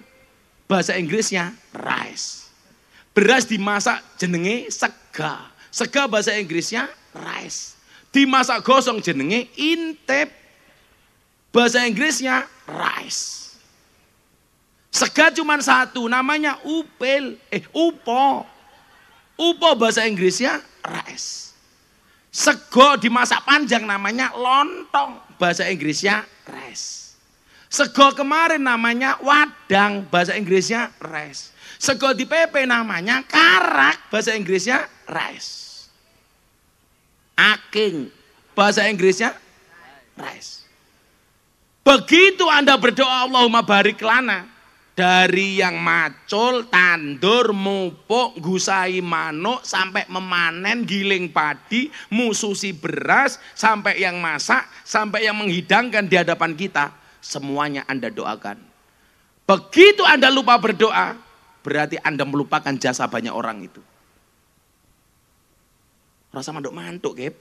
Bahasa Inggrisnya rice. Beras dimasak jenenge sega. Sega bahasa Inggrisnya rice. Dimasak gosong jenenge intip. Bahasa Inggrisnya rice. Sega cuma satu, namanya upo. Upo bahasa Inggrisnya rice. Sego dimasak panjang namanya lontong, bahasa Inggrisnya rice. Sego kemarin namanya wadang, bahasa Inggrisnya rice. Sego dipepe namanya karak, bahasa Inggrisnya rice. Aking, bahasa Inggrisnya rice. Begitu Anda berdoa Allahumma barik lana, dari yang macul, tandur, mupuk, gusai manuk, sampai memanen, giling padi, mususi beras, sampai yang masak, sampai yang menghidangkan di hadapan kita, semuanya Anda doakan. Begitu Anda lupa berdoa, berarti Anda melupakan jasa banyak orang itu. Rasa manduk mantuk, Gep.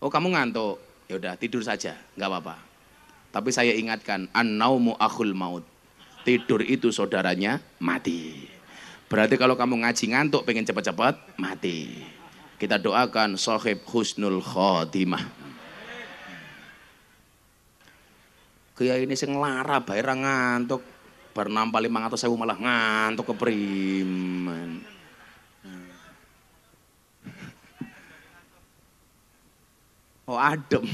Oh kamu ngantuk, ya udah tidur saja, nggak apa-apa. Tapi saya ingatkan, an-naumu akhul maut. Tidur itu saudaranya mati. Berarti kalau kamu ngaji ngantuk pengen cepat-cepat mati. Kita doakan sahib husnul khotimah. Kiai ini sing lara bayar ngantuk. Bar nampal 500.000 malah ngantuk kepriman. Oh adem.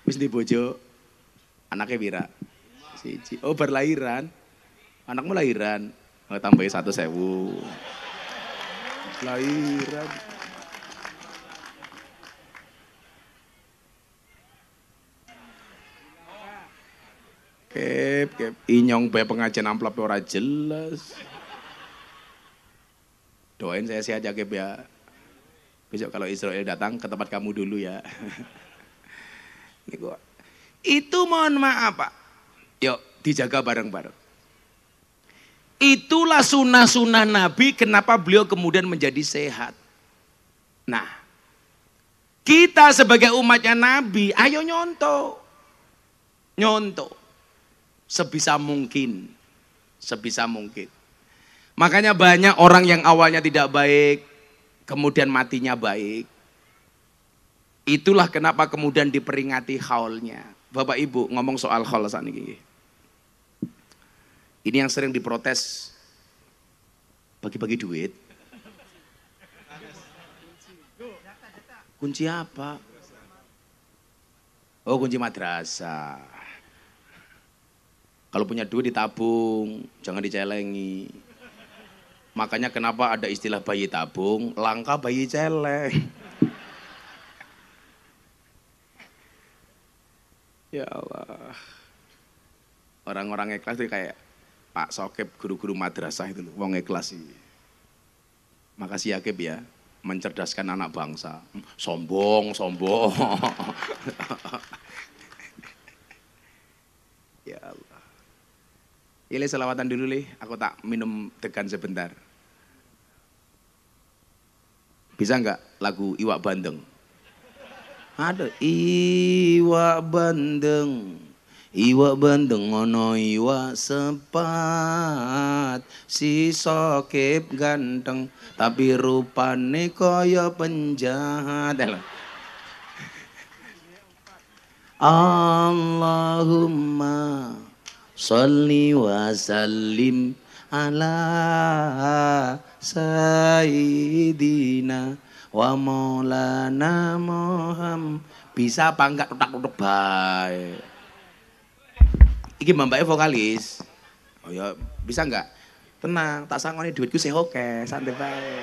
Wis di bojo, anaknya pira? Siji. Oh berlahiran, anakmu lahiran, oh, tambahin 100.000. Lahiran. Kep, inyong bae pengajian amplop ora jelas. Doain saya sehat ya Kep ya. Besok kalau Israel datang ke tempat kamu dulu ya. Itu mohon maaf Pak. Yuk dijaga bareng-bareng. Itulah sunnah-sunnah Nabi kenapa beliau kemudian menjadi sehat. Nah, kita sebagai umatnya Nabi, ayo nyontoh. Nyontoh. Sebisa mungkin. Sebisa mungkin. Makanya banyak orang yang awalnya tidak baik, kemudian matinya baik. Itulah kenapa kemudian diperingati haulnya. Bapak Ibu ngomong soal haul saat ini. Ini yang sering diprotes. Bagi-bagi duit. Kunci apa? Oh kunci madrasah. Kalau punya duit ditabung, jangan dicelengi. Makanya kenapa ada istilah bayi tabung, langka bayi celeng. Ya Allah. Orang-orang ikhlas itu kayak Pak Sokep, guru-guru madrasah itu loh, wong ikhlas ini. Makasih ya Kep ya, mencerdaskan anak bangsa. Sombong. Ya Allah. Ini selawatan dulu lih, aku tak minum degan sebentar. Bisa enggak lagu Iwak Bandeng? Ada Iwak Bandeng Iwa bandeng ono iwa sepat, si Sokip ganteng tapi rupane kaya penjahat. Allahumma sholli wa sallim ala sayyidina wa maulana Muhammad. Bisa apa enggak utak-utak bae? Iki mbak vokalis. Oh ya, bisa enggak? Tenang, tak sangoni duitku sih oke, santai bae.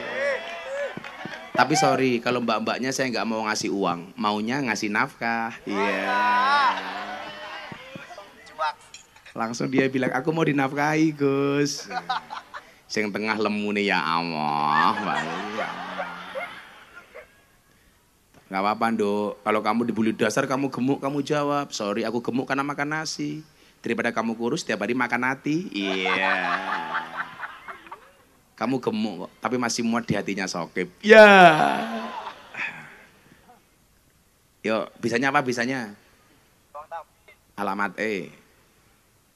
Tapi sorry, kalau mbak-mbaknya saya nggak mau ngasih uang, maunya ngasih nafkah. Iya. Langsung dia bilang, aku mau dinafkahi Gus. Sing tengah lemu nih ya Allah. Nggak apa-apa Nduk, kalau kamu dibully dasar kamu gemuk kamu jawab, sorry aku gemuk karena makan nasi. Daripada kamu kurus tiap hari makan hati. Iya. Kamu gemuk kok, tapi masih muat di hatinya Sokip. Ya. Yuk, bisanya apa bisanya? Alamat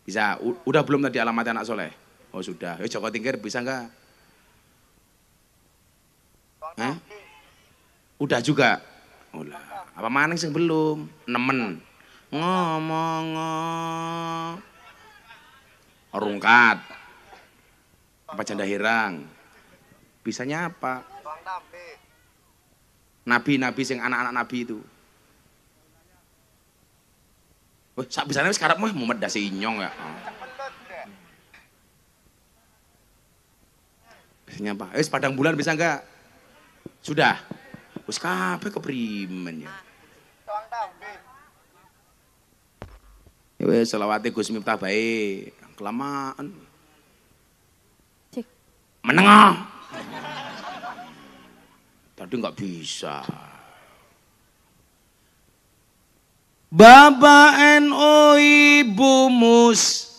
Bisa. Udah belum tadi alamat anak soleh? Oh sudah. Joko Tingkir bisa enggak? Udah juga. Udah. Apa maning sing belum? Nemen. Ngomong. Rungkat. Apa janda hirang? Bisanya apa? Nabi sing anak-anak nabi itu. Wah, sak bisanya sekarang mah mumet dasi inyong ya. Bisanya apa? Padang bulan bisa enggak? Sudah. Wis kabeh keprimen ya. Ya wis selawate Gus Miftah bae. Kelamaan. Menengah. Tadi nggak bisa. Bapak NU Ibu Mus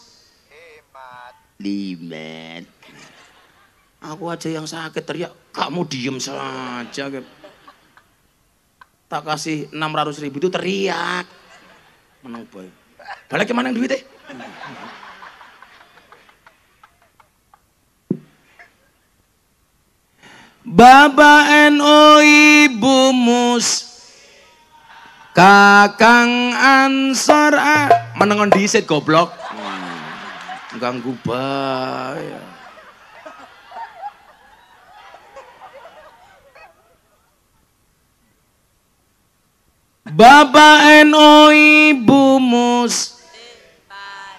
Limet. Aku aja yang sakit teriak, kamu diem saja. Tak kasih 600.000 itu teriak. Menang boy. Balik kemana duitnya? Bapak NU Ibu Mus Kakang Ansor menengon disit goblok. Ganggu bae. Bapak NU Ibu Mus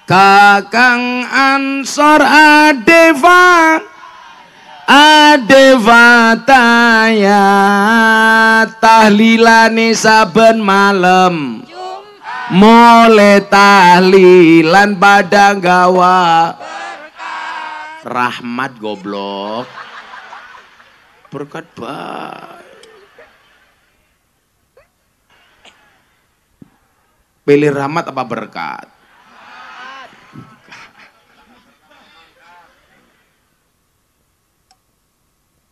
Kakang Ansor Adeva Adevataya tahlilane saben malam mulai tahlilan padang gawa rahmat goblok berkat baik pilih rahmat apa berkat?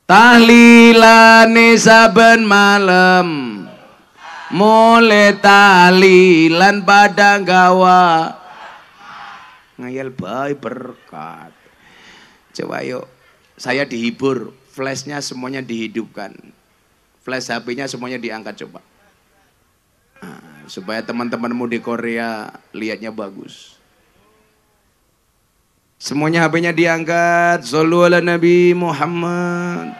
Tahlilane saben malam mulai tahlilan padang gawa ngayal bae berkat. Coba yuk saya dihibur, flashnya semuanya dihidupkan, flash HP-nya semuanya diangkat coba supaya teman-temanmu di Korea lihatnya bagus. Semuanya HP-nya diangkat. Shollu ala Nabi Muhammad.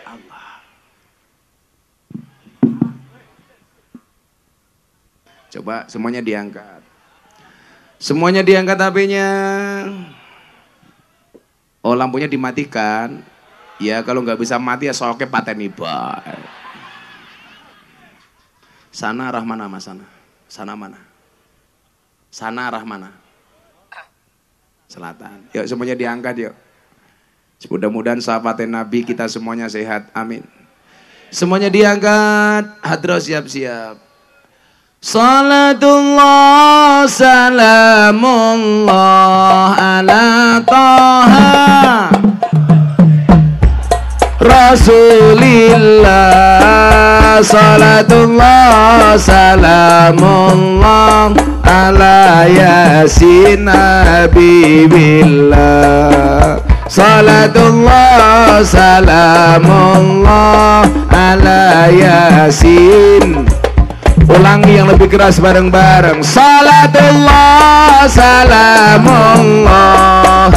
Allah. Coba semuanya diangkat. Semuanya diangkat HP-nya. Oh lampunya dimatikan. Ya kalau nggak bisa mati ya soke pateni bae. Sana arah mana mas sana? Sana mana? Sana arah mana? Selatan. Yuk semuanya diangkat yuk. Mudah-mudahan sahabatnya Nabi kita semuanya sehat. Amin. Semuanya diangkat. Hadroh siap-siap. Salatullah salamullah ala taha Rasulillah salatullah salamullah ala yasin habibillah. Salatullah salamullah ala yasin. Ulangi yang lebih keras bareng-bareng. Salatullah salamullah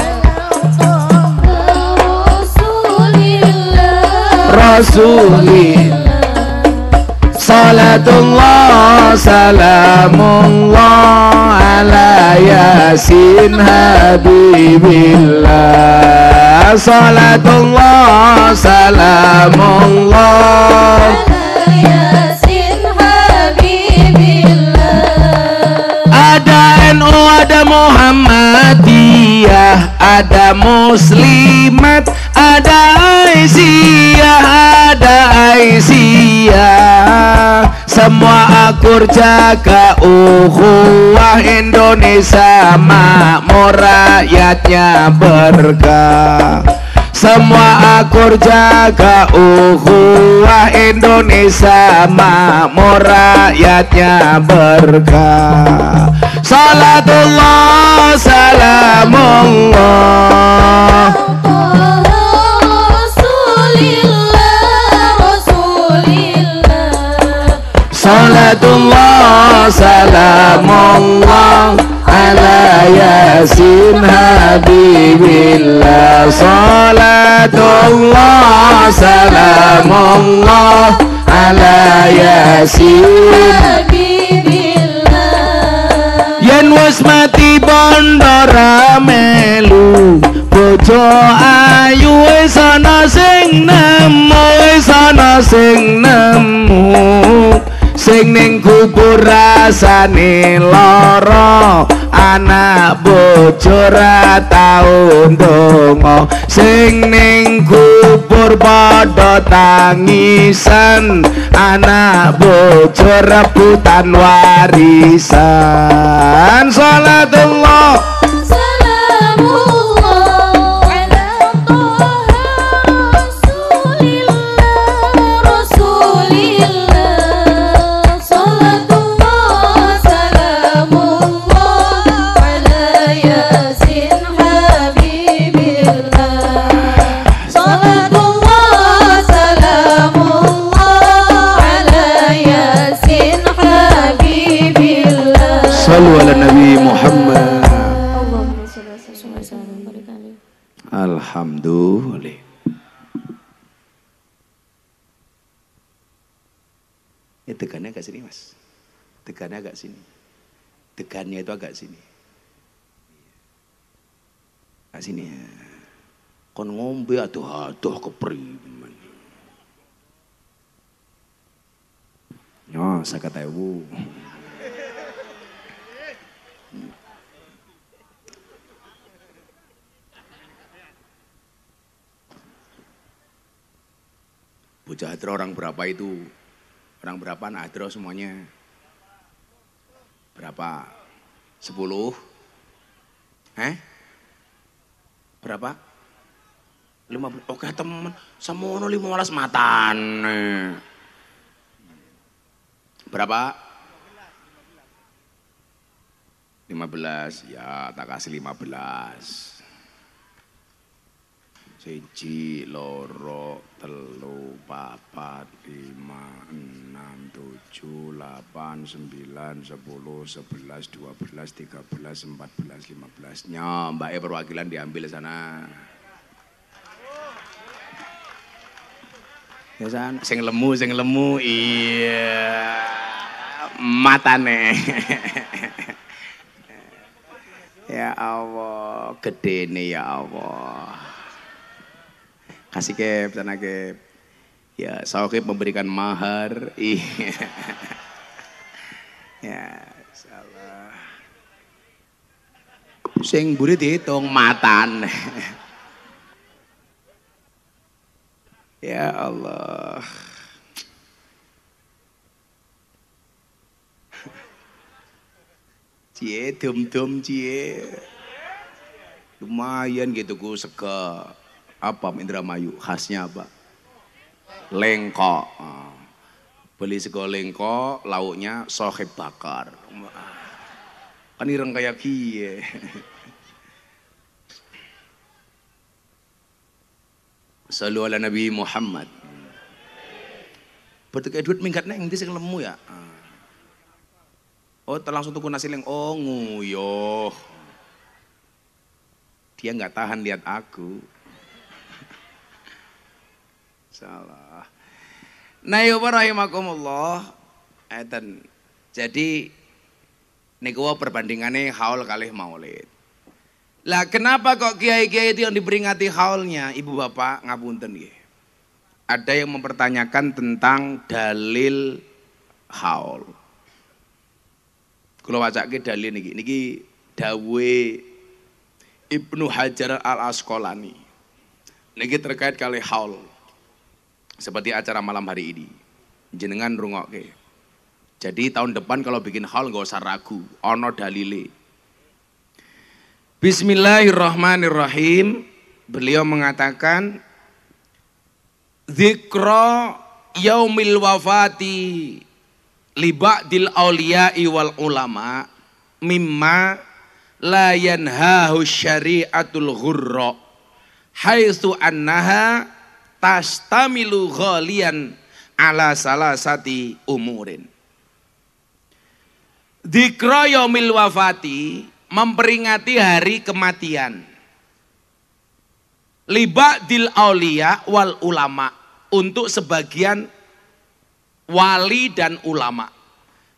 Rasulillah. Salatullah salamullah ala yasin habibillah. Salatullah salamullah ala yasin habibillah. Ada NU, ada Muhammadiyah, ada Muslimat, ada Aisyah, ada Aisyah. Semua akur jaga ukhuwah Indonesia makmur, rakyatnya berkah. Semua akur jaga ukhuwah Indonesia makmur, rakyatnya berkah. Salatullah salamullah Salatullah salamullah ala yasin habibillah. Salatullah salamullah ala yasin habibillah. Yen wis mati bondo ra melu, bojo ayu wis ana sing nemu, wis ana sing nemu. Sing ning kubur rasane lara, anak bojo ra tau ndonga. Sing ning kubur padha tangisan, anak bojo rebutan warisan. Salatullah Sallu ala Nabi Muhammad. Alhamdulillah. Tegannya agak sini mas. Tegannya agak sini. Tegannya itu agak sini. Agak sini ya. Kon ngombe aduh kepriman. Yo, 50.000. Bocah hadroh orang berapa itu? Orang berapa anak hadroh semuanya? Berapa? 10? Berapa? 15? Oke teman, semono 15 matan. Berapa? 15, ya tak kasih 15. 1, 2, 3, 4, 5, 6, 7, 8, 9, 10, 11, 12, 13, 14, 15. Nya, Mbak perwakilan diambil sana. Ya san, sing lemu, iya. Matane. Ya Allah, gede nih ya Allah. Kasih kep, sana kep. Ya, Sokip memberikan mahar. Iya. Ya, insyaallah. Sing mburi dihitung matan. Ya Allah. Cie, dum-dum cie. Lumayan gitu ku sega. Apa Indramayu? Khasnya apa? Lengkok. Beli sego lengko, lauknya sohib bakar. Kan ireng kayak kie. Sallu ala Nabi Muhammad. Berarti kayak duit minggat neng di sing lemu ya. Oh, langsung tuku nasi leng. Oh, nguyuh. Dia nggak tahan lihat aku. Salah. Nah, ya rahimakumullah. Jadi niku perbandingannya haul kalih maulid. Lah kenapa kok kiai-kiai itu yang diperingati haulnya, Ibu Bapak ngapunten nggih. Ada yang mempertanyakan tentang dalil haul. Kula wacake dalil niki dawuhe Ibnu Hajar Al-Asqalani. Niki terkait kali haul. Seperti acara malam hari ini. Jenengan rungokke. Jadi tahun depan kalau bikin haul nggak usah ragu, ono dalile. Bismillahirrahmanirrahim. Beliau mengatakan Dzikra yaumil wafati li ba'dil auliya'i wal ulama mimma la yanhahu syari'atul ghurra haitsu annaha tastamilu ghalian ala salasati umurin. Dzikra yaumil wafati memperingati hari kematian. Liba'dil auliya wal ulama, untuk sebagian wali dan ulama.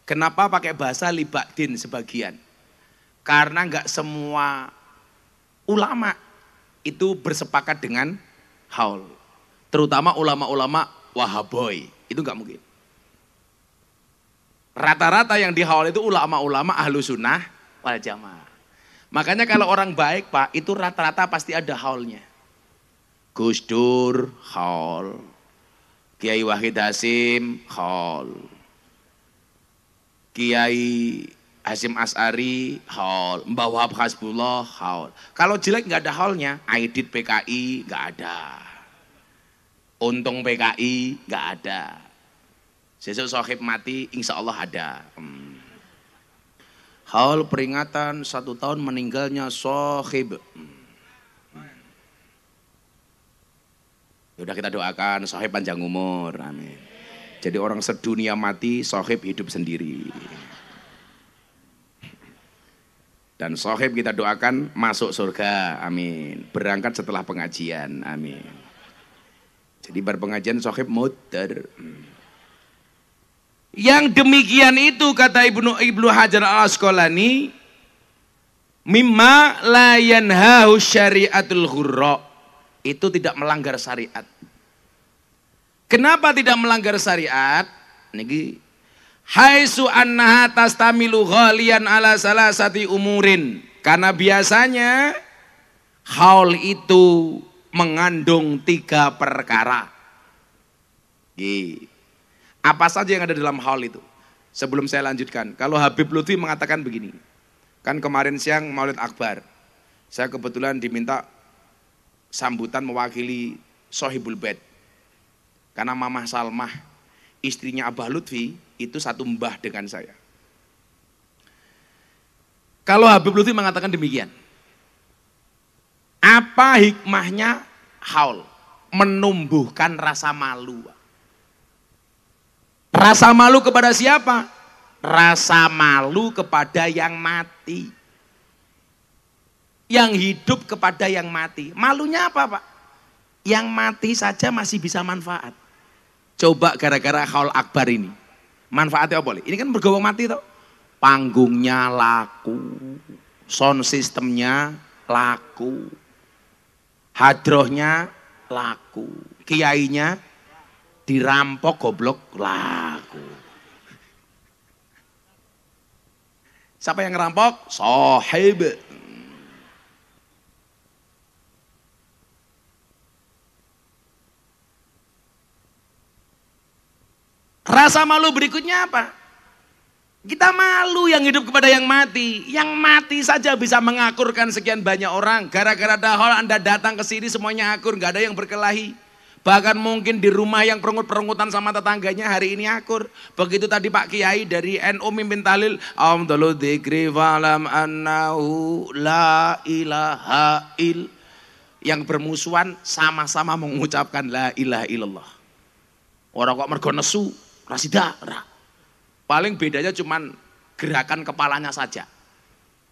Kenapa pakai bahasa liba'din sebagian? Karena enggak semua ulama itu bersepakat dengan haul. Terutama ulama-ulama wahaboy, itu enggak mungkin. Rata-rata yang di haul itu ulama-ulama ahlu sunnah wal jamaah. Makanya kalau orang baik Pak, itu rata-rata pasti ada haulnya. Gus Dur, haul. Kiai Wahid Hasim, haul. Kiai Hasim As'ari, haul. Mbah Wahab Hasbullah, haul. Kalau jelek nggak ada haulnya, Aidit PKI nggak ada. Untung PKI nggak ada. Sesuk sohib mati, insya Allah ada. Haul peringatan 1 tahun meninggalnya sohib. Udah kita doakan sohib panjang umur, amin. Jadi orang sedunia mati, sohib hidup sendiri. Dan sohib kita doakan masuk surga, amin. Berangkat setelah pengajian, amin. Jadi berpengajian sohib muter. Yang demikian itu kata Ibnu Hajar Al-Asqalani, mimma la yanhahu syari'atul ghurra. Itu tidak melanggar syariat. Kenapa tidak melanggar syariat? Niki haitsu annaha tastamilu ghalian ala salasati umurin. Karena biasanya haul itu mengandung 3 perkara. Apa saja yang ada dalam haul itu? Sebelum saya lanjutkan, kalau Habib Lutfi mengatakan begini. Kan kemarin siang Maulid Akbar. Saya kebetulan diminta sambutan mewakili Sohibul Bait. Karena Mamah Salmah, istrinya Abah Lutfi, itu satu mbah dengan saya. Kalau Habib Lutfi mengatakan demikian, apa hikmahnya haul? Menumbuhkan rasa malu. Rasa malu kepada siapa? Rasa malu kepada yang mati. Yang hidup kepada yang mati. Malunya apa Pak? Yang mati saja masih bisa manfaat. Coba gara-gara haul akbar ini. Manfaatnya apa? Ini kan bergowong mati toh. Panggungnya laku. Sound systemnya laku. Hadrohnya laku. Kiainya dirampok goblok laku. Siapa yang ngerampok? Sohib. Rasa malu berikutnya apa? Kita malu yang hidup kepada yang mati. Yang mati saja bisa mengakurkan sekian banyak orang. Gara-gara dahol Anda datang ke sini semuanya akur, nggak ada yang berkelahi. Bahkan mungkin di rumah yang perengut-perengutan sama tetangganya hari ini akur. Begitu tadi Pak Kiai dari NU mimpin tahlil, afdalu dzikri falam annahu la ilaha il. Yang bermusuhan sama-sama mengucapkan la ilaha illallah. Orang kok mergo nesu, rasida. Paling bedanya cuman gerakan kepalanya saja.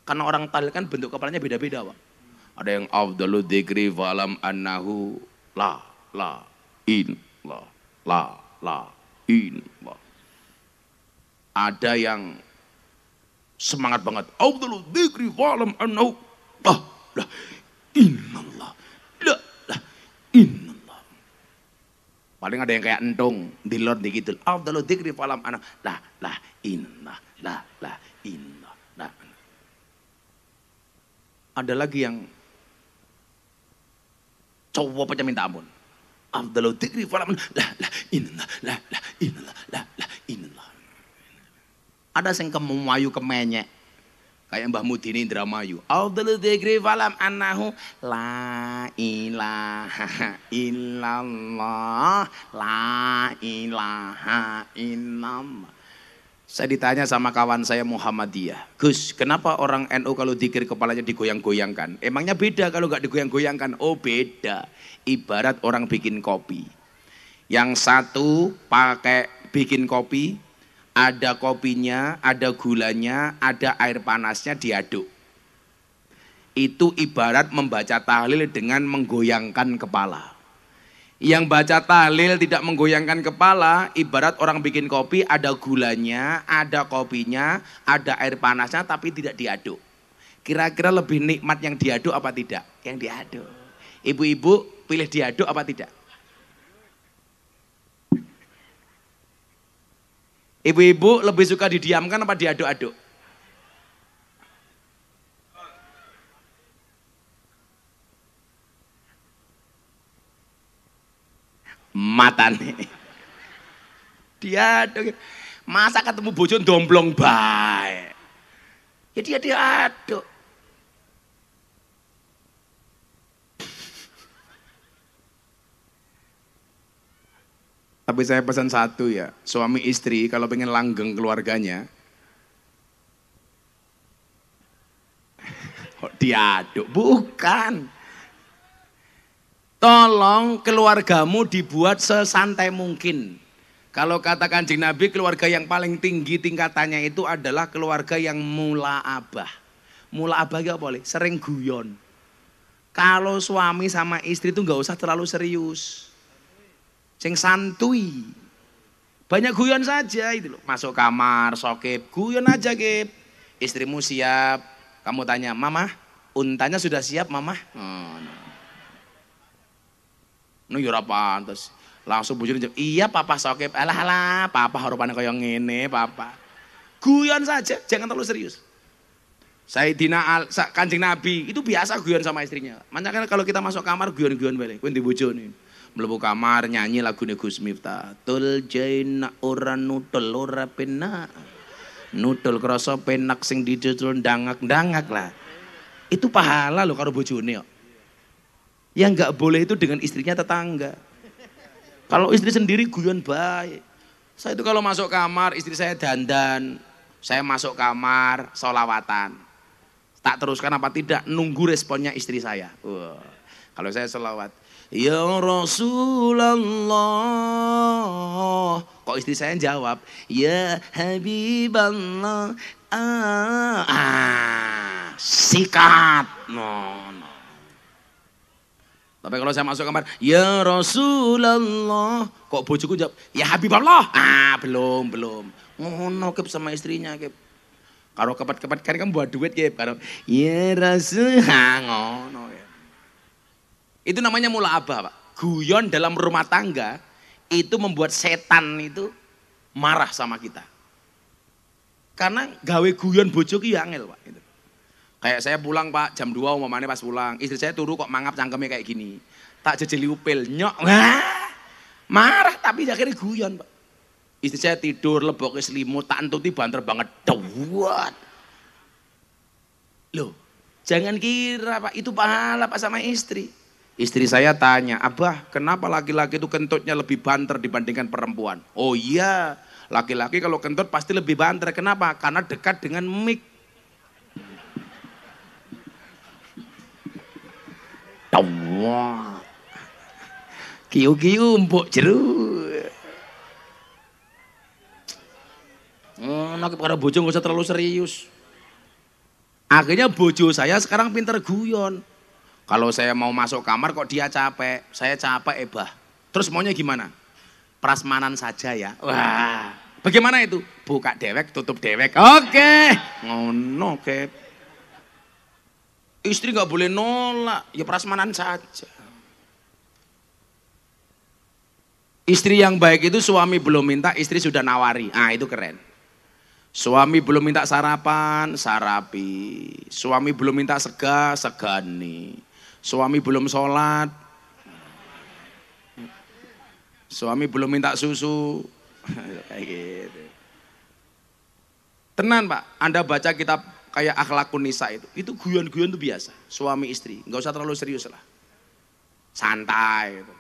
Karena orang tahlil kan bentuk kepalanya beda-beda, Pak. Ada yang afdalu dzikri falam annahu la in la. Ada yang semangat banget. Afdalu dzikri falam annahu la innallah la innallah. Paling ada yang kayak entung di lor dikit. Afdalu dzikri falam annahu la inna la inna la. Ada lagi yang cowok aja minta ampun. Afdalu dzikri falam la inna la inna. Ada sing kemayu kemenyek. Kayak Mbah Mudini Indramayu. Afdalu dzikri falam annahu la ilaha illallah la ilaha illallah. Saya ditanya sama kawan saya Muhammadiyah, Gus, kenapa orang NU kalau dzikir kepalanya digoyang-goyangkan? Emangnya beda kalau nggak digoyang-goyangkan? Oh beda, ibarat orang bikin kopi. Yang satu pakai bikin kopi, ada kopinya, ada gulanya, ada air panasnya diaduk. Itu ibarat membaca tahlil dengan menggoyangkan kepala. Yang baca tahlil tidak menggoyangkan kepala, ibarat orang bikin kopi, ada gulanya, ada kopinya, ada air panasnya, tapi tidak diaduk. Kira-kira lebih nikmat yang diaduk apa tidak? Yang diaduk. Ibu-ibu pilih diaduk apa tidak? Ibu-ibu lebih suka didiamkan apa diaduk-aduk? Matane. Diaduk. Masa ketemu bojo domblong bae. Ya dia diaduk. Tapi saya pesan satu ya, suami istri kalau pengen langgeng keluarganya, diaduk, bukan. Tolong keluargamu dibuat sesantai mungkin. Kalau kata Kanjeng Nabi, keluarga yang paling tinggi tingkatannya itu adalah keluarga yang mula'abah. Mula'abah gak boleh, sering guyon. Kalau suami sama istri itu gak usah terlalu serius. Sing santuy. Banyak guyon saja itu loh. Masuk kamar, sokip, guyon aja Kip. Istrimu siap, kamu tanya, Mama, untanya sudah siap Mama? No yo ora pantes. Langsung bojone jawab, "Iya Papa sokip." Alah, Papa harupane kaya ngene, Papa. Guyon saja, jangan terlalu serius. Kanjeng Nabi itu biasa guyon sama istrinya. Makanya kalau kita masuk kamar guyon-guyon bae. Kowe ndi bojone. Mlebu kamar nyanyi lagune Gus Miftah. Tul jaina ora nutul ora penak. Nutul krasa penak sing didudul dangak-dangak lah. Itu pahala loh karo bojone kok. Yang nggak boleh itu dengan istrinya tetangga. Kalau istri sendiri guyon baik. Saya itu kalau masuk kamar istri saya dandan, saya masuk kamar solawatan. Tak teruskan apa tidak, nunggu responnya istri saya. Kalau saya solawat, ya Rasulullah. Kok istri saya jawab, ya Habiballah. Sikat. No. Tapi kalau saya masuk kamar, ya Rasulullah, kok bojoku jawab, ya Habibullah. Belum. Ngono Kip sama istrinya Kip. Kalau kepet-kepet kan buat duit Kip. Kalau ya Rasul, ngono ya. Itu namanya mula'abah, Pak. Guyon dalam rumah tangga itu membuat setan itu marah sama kita. Karena gawe guyon bojoku ya angel, Pak. Gitu. Kayak saya pulang Pak, jam 2 umpamanya pas pulang. Istri saya turu kok mangap cangkemnya kayak gini. Tak jejeli upil, nyok. Marah tapi akhirnya guyon Pak. Istri saya tidur, lebok ke selimut, tak entuti banter banget. Dawat. Loh, jangan kira Pak, itu pahala Pak sama istri. Istri saya tanya, Abah kenapa laki-laki itu kentutnya lebih banter dibandingkan perempuan? Oh iya, laki-laki kalau kentut pasti lebih banter. Kenapa? Karena dekat dengan mic. Wah, kiu-kiu empuk jeruk. Nak para bojo nggak usah terlalu serius. Akhirnya bojo saya sekarang pinter guyon. Kalau saya mau masuk kamar kok dia capek, saya capek Bah. Terus maunya gimana? Prasmanan saja ya. Wah, bagaimana itu? Buka dewek, tutup dewek. Oke, ngono oke. Istri nggak boleh nolak, ya prasmanan saja. Istri yang baik itu suami belum minta, istri sudah nawari. Ah itu keren. Suami belum minta sarapan, sarapi. Suami belum minta sega, segani. Suami belum sholat. Suami belum minta susu. Kayak gitu. Tenan Pak, Anda baca kitab kayak Akhlakun Nisa itu guyon-guyon itu biasa. Suami istri, nggak usah terlalu serius lah. Santai. Gitu.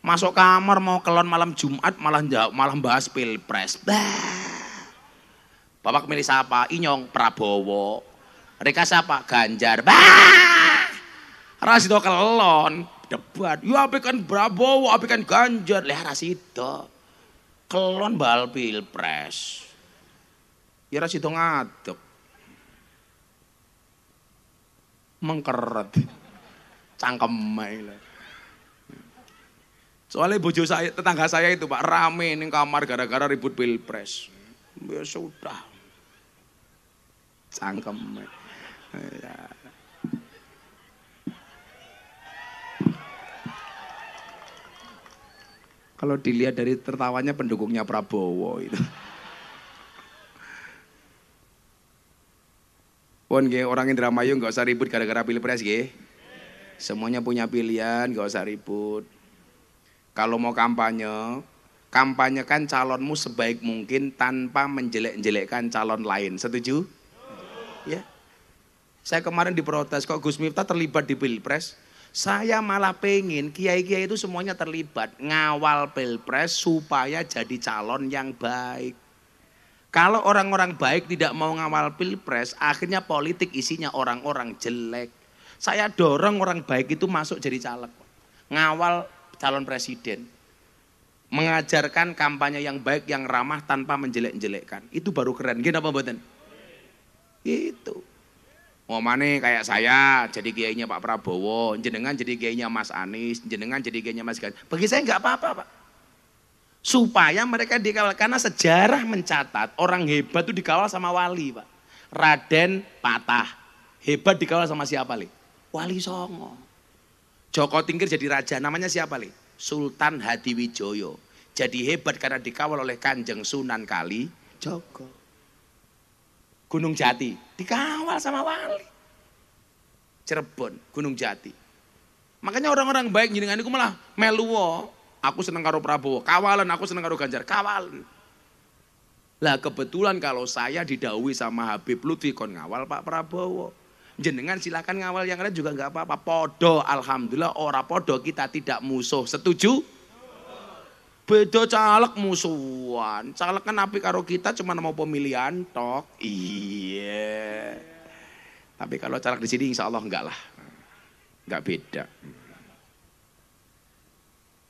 Masuk kamar mau kelon malam Jumat malah bahas pilpres. Bapak milih siapa? Inyong Prabowo. Rika siapa? Ganjar. Rasido kelon debat. Ya apikan Prabowo, apikan Ganjar. Lihat Rasido. Kelon bal pilpres. Ya Rasido ngaduk. Mengkeret. Cangkemai lah. Soalnya bojo saya, tetangga saya itu Pak, rame ning kamar gara-gara ribut pilpres. Ya sudah. Cangkemai. Ya. Kalau dilihat dari tertawanya pendukungnya Prabowo itu. Pun orang Indramayu nggak usah ribut gara-gara pilpres nggih. Semuanya punya pilihan, nggak usah ribut. Kalau mau kampanye, kampanyekan calonmu sebaik mungkin tanpa menjelek-jelekkan calon lain. Setuju? Ya. Saya kemarin diprotes kok Gus Miftah terlibat di pilpres. Saya malah pengen kiai-kiai itu semuanya terlibat ngawal pilpres supaya jadi calon yang baik. Kalau orang-orang baik tidak mau ngawal pilpres, akhirnya politik isinya orang-orang jelek. Saya dorong orang baik itu masuk jadi caleg. Ngawal calon presiden. Mengajarkan kampanye yang baik, yang ramah tanpa menjelek-jelekkan. Itu baru keren. Gini apa mboten? Itu. Ngomane kayak saya jadi kiainya Pak Prabowo, jenengan jadi kiainya Mas Anies, jenengan jadi kiainya Mas Ganjar. Bagi saya nggak apa-apa Pak. Supaya mereka dikawal, karena sejarah mencatat orang hebat itu dikawal sama wali Pak. Raden Patah, hebat dikawal sama siapa Li? Wali Songo. Joko Tingkir jadi raja, namanya siapa Li? Sultan Hadiwijoyo. Jadi hebat karena dikawal oleh Kanjeng Sunan Kali Joko. Gunung Jati dikawal sama wali. Cirebon, Gunung Jati. Makanya orang-orang baik jenengan iku malah meluwo. Aku seneng karo Prabowo, kawalan. Aku seneng karo Ganjar, kawalan. Lah kebetulan kalau saya didhawuhi sama Habib Lutfi kon ngawal Pak Prabowo. Jenengan silakan ngawal yang lain juga nggak apa-apa. Podo, alhamdulillah ora podo kita tidak musuh. Setuju? Beda caleg musuhan. Caleg kan api karo kita cuma mau pemilihan tok. Iya. Tapi kalau caleg di sini insya Allah enggak lah. Enggak beda.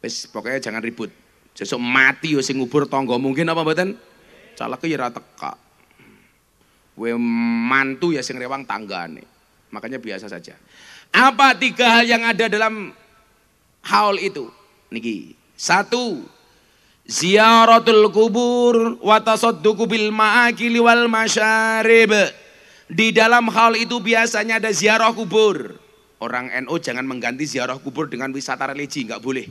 Wes pokoknya jangan ribut. Sesuk mati yo sing ngubur tangga mungkin apa mboten? Caleg ya ora teka. Kowe mantu ya sing rewang tanggane. Makanya biasa saja. Apa 3 hal yang ada dalam haul itu? Niki. 1. Ziyaratul kubur wa tasadduqu bil ma'akili wal masyarib. Di dalam hal itu biasanya ada ziarah kubur. Orang NU jangan mengganti ziarah kubur dengan wisata religi, enggak boleh.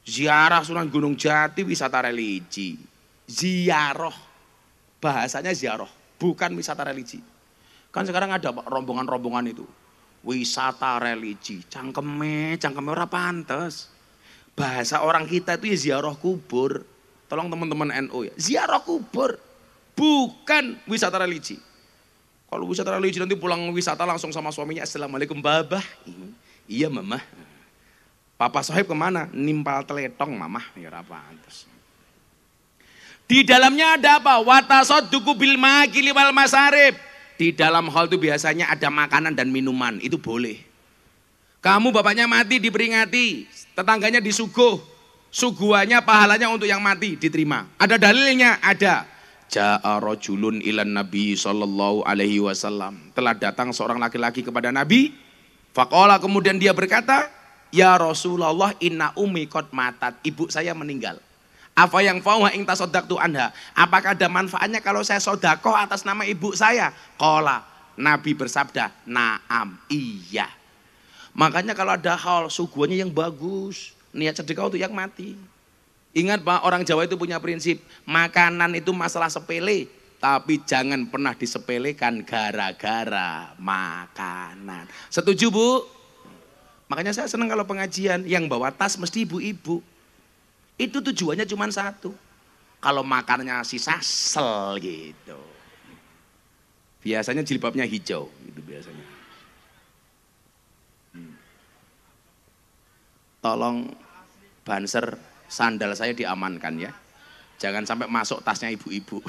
Ziarah Sunan Gunung Jati wisata religi. Ziarah bahasanya ziarah, bukan wisata religi. Kan sekarang ada rombongan-rombongan itu. Wisata religi, cangkeme ora pantes. Bahasa orang kita itu ya ziarah kubur. Tolong teman-teman NU ya. Ziarah kubur. Bukan wisata religi. Kalau wisata religi nanti pulang wisata langsung sama suaminya. Assalamualaikum babah. Iya mama. Papa Sohib kemana? Nimpal teletong mamah, ya apa pantes. Di dalamnya ada apa? Watasadduqu bil makili wal masarib. Di dalam hal itu biasanya ada makanan dan minuman, itu boleh. Kamu bapaknya mati diperingati, tetangganya disuguh, suguhannya pahalanya untuk yang mati diterima. Ada dalilnya? Ada. Ja'a rajulun ilan Nabi sallallahu alaihi wasallam. Telah datang seorang laki-laki kepada Nabi. Faqala, kemudian dia berkata, ya Rasulullah, inna ummi qad matat. Ibu saya meninggal. Apa yang fauha ing tasaddaqtu anha? Apakah ada manfaatnya kalau saya sedekah atas nama ibu saya? Qala, Nabi bersabda, na'am, iya. Makanya kalau ada hal suguhannya yang bagus, niat sedekah untuk yang mati. Ingat Pak, orang Jawa itu punya prinsip, makanan itu masalah sepele, tapi jangan pernah disepelekan gara-gara makanan. Setuju Bu? Makanya saya senang kalau pengajian, yang bawa tas mesti ibu-ibu. Itu tujuannya cuma satu. Kalau makannya sisa, sel gitu. Biasanya jilbabnya hijau, gitu biasanya. Tolong banser sandal saya diamankan ya. Jangan sampai masuk tasnya ibu-ibu.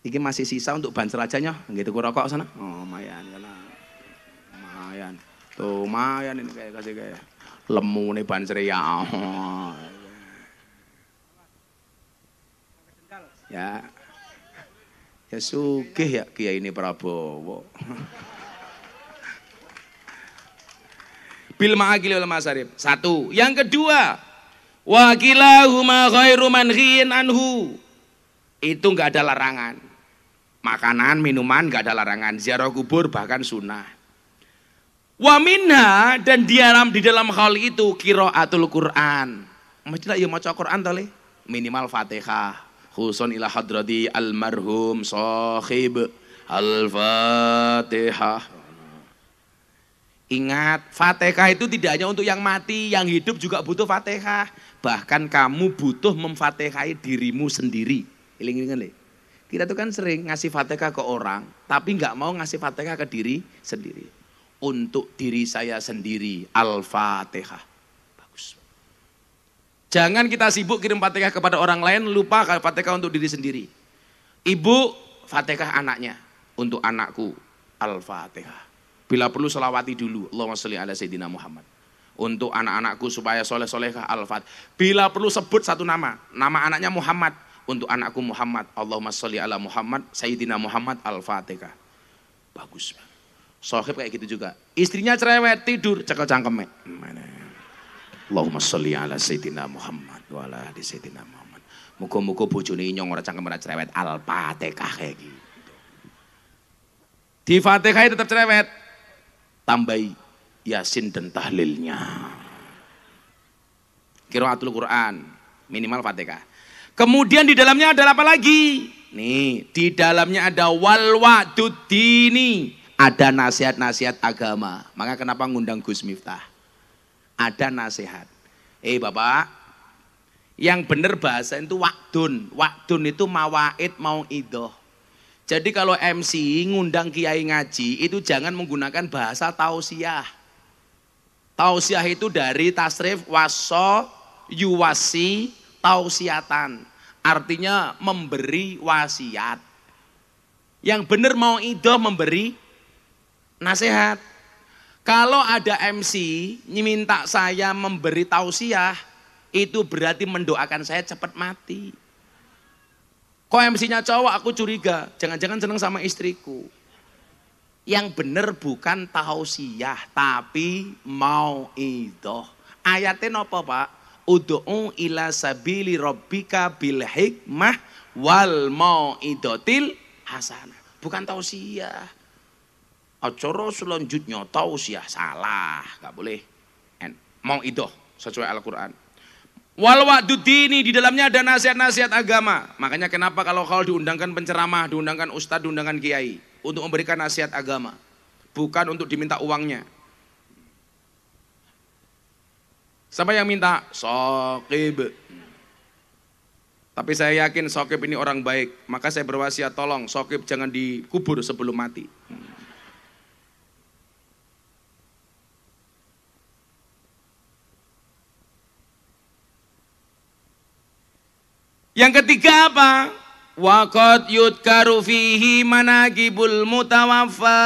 Ini masih sisa untuk banser aja nyoh. Gitu ku rokok sana. Oh lumayan. Lumayan. Tuh lumayan ini kayak kasih kayak. Lemu nih banser ya. Ya. Ya sugih ya Kiai ini Prabowo. Bil ma'akili wal masarib. Satu. Yang kedua, wa kilahuma khairu manhiin anhu. Itu enggak ada larangan. Makanan, minuman enggak ada larangan. Ziarah kubur bahkan sunnah. Wa minha, dan di dalam hal itu qiraatul Quran. Mesti ya maca Quran to le. Minimal Fatihah. Khusun ila hadrati almarhum sahib al-Fatihah. Ingat, Fatihah itu tidak hanya untuk yang mati, yang hidup juga butuh Fatihah. Bahkan kamu butuh memfatihai dirimu sendiri. Iling-ilingan le. Kita tuh kan sering ngasih Fatihah ke orang, tapi nggak mau ngasih Fatihah ke diri sendiri. Untuk diri saya sendiri, Al-Fatihah. Bagus. Jangan kita sibuk kirim Fatihah kepada orang lain, lupa Fatihah untuk diri sendiri. Ibu, Fatihah anaknya. Untuk anakku, Al-Fatihah. Bila perlu selawati dulu, Allahumma sholli ala Sayyidina Muhammad. Untuk anak-anakku supaya soleh-solehah, Al-Fatihah. Bila perlu sebut satu nama anaknya Muhammad. Untuk anakku Muhammad, Allahumma sholli ala Muhammad, Sayyidina Muhammad, Al-Fatihah. Bagus. Sohib kayak gitu juga. Istrinya cerewet, tidur, cekel cangkeme. Allahumma sholli ala Sayyidina Muhammad wa ala ali Sayyidina Muhammad. Muga-muga bojone nyong ora cangkem ora cerewet. Al-Fatihah kayak gitu. Di Fatihah tetap cerewet. Tambahi Yasin dan tahlilnya. Qiraatul Quran, minimal Fatihah. Kemudian di dalamnya ada apa lagi? Nih, di dalamnya ada wal wa'duddini. Ada nasihat-nasihat agama. Maka kenapa ngundang Gus Miftah? Ada nasihat. Bapak, yang benar bahasa itu wa'dun. Wa'dun itu mawaid mau idoh. Jadi kalau MC ngundang kiai ngaji itu jangan menggunakan bahasa tausiah. Tausiah itu dari tasrif waso yuwasi tausiatan. Artinya memberi wasiat. Yang benar mau idoh memberi nasihat. Kalau ada MC minta saya memberi tausiah, itu berarti mendoakan saya cepat mati. Kok MC-nya cowok, aku curiga, jangan-jangan seneng sama istriku. Yang benar bukan tausiah, tapi mauidhah. Ayatnya apa Pak? Ud'u ila sabili rabbika bil hikmah wal mauidhatil hasanah. Bukan tausiah. Acara selanjutnya tausiah salah, gak boleh. Mauidhah sesuai Al-Quran. Wal wa'duddini, di dalamnya ada nasihat-nasihat agama. Makanya kenapa kalau diundangkan penceramah, diundangkan ustadz, diundangkan kiai untuk memberikan nasihat agama, bukan untuk diminta uangnya. Siapa yang minta? Sokib. Tapi saya yakin Sokib ini orang baik, maka saya berwasiat tolong Sokib jangan dikubur sebelum mati. Yang ketiga apa? Waqad yudkaru fihi manaqibul mutawaffa.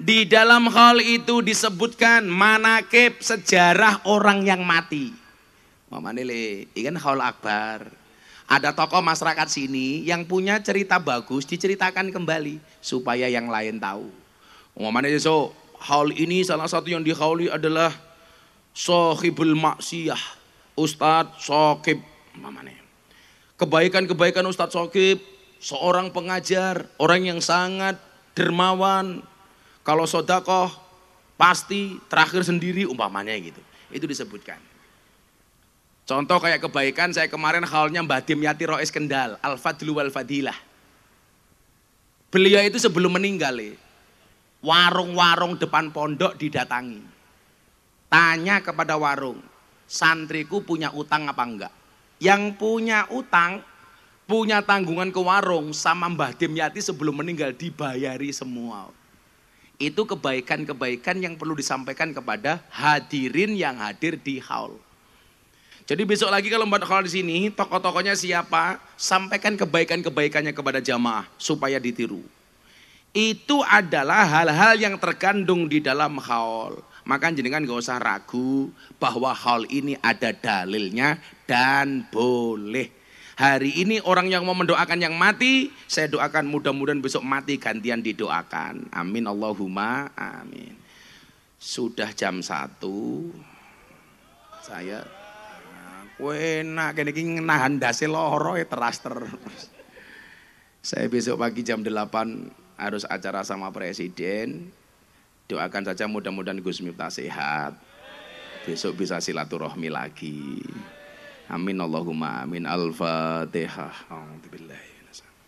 Di dalam hal itu disebutkan manakib sejarah orang yang mati. Mamane le, ikan haul akbar. Ada tokoh masyarakat sini yang punya cerita bagus diceritakan kembali supaya yang lain tahu. Mamane so, haul ini salah satu yang dihauli adalah Sohibul Maksiyah, Ustadz Sokib. Mamane. Kebaikan-kebaikan Ustadz Sokib, seorang pengajar, orang yang sangat dermawan. Kalau sodakoh pasti terakhir sendiri umpamanya gitu. Itu disebutkan. Contoh kayak kebaikan saya kemarin halnya Mbah Dimyati Rois Kendal, Al-Fadlu wal Fadilah. Beliau itu sebelum meninggal warung-warung depan pondok didatangi. Tanya kepada warung, santriku punya utang apa enggak? Yang punya utang, punya tanggungan ke warung sama Mbah Dimyati sebelum meninggal dibayari semua. Itu kebaikan-kebaikan yang perlu disampaikan kepada hadirin yang hadir di haul. Jadi besok lagi kalau buat haul di sini, tokoh-tokohnya siapa, sampaikan kebaikan-kebaikannya kepada jamaah supaya ditiru. Itu adalah hal-hal yang terkandung di dalam haul. Maka jenengan gak usah ragu bahwa haul ini ada dalilnya dan boleh. Hari ini orang yang mau mendoakan yang mati, saya doakan mudah-mudahan besok mati gantian didoakan. Amin Allahumma amin. Sudah jam 1. Saya enak kene nahan dase loro terus. Saya besok pagi jam 8 harus acara sama presiden. Doakan saja mudah-mudahan Gus Miftah sehat. Besok bisa silaturahmi lagi. Amin Allahumma amin. Al-Fatihah.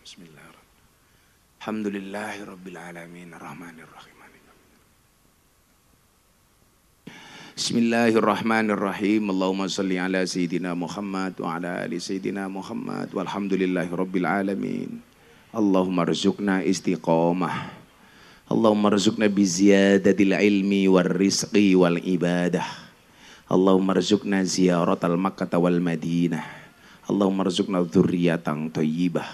Bismillahirrahmanirrahim. Alhamdulillahirabbil alamin arrahmanirrahim. Bismillahirrahmanirrahim. Allahumma shalli ala sayyidina Muhammad wa ala ali sayyidina Muhammad walhamdulillahirabbil alamin. Allahumma rzuqna istiqamah. Allahumma rzuqna bi ziyadatil ilmi war rizqi wal ibadah. Allahumma rzuqna ziyaratal Makkah wal Madinah. Allahumma rzuqna dzurriyyatan thayyibah.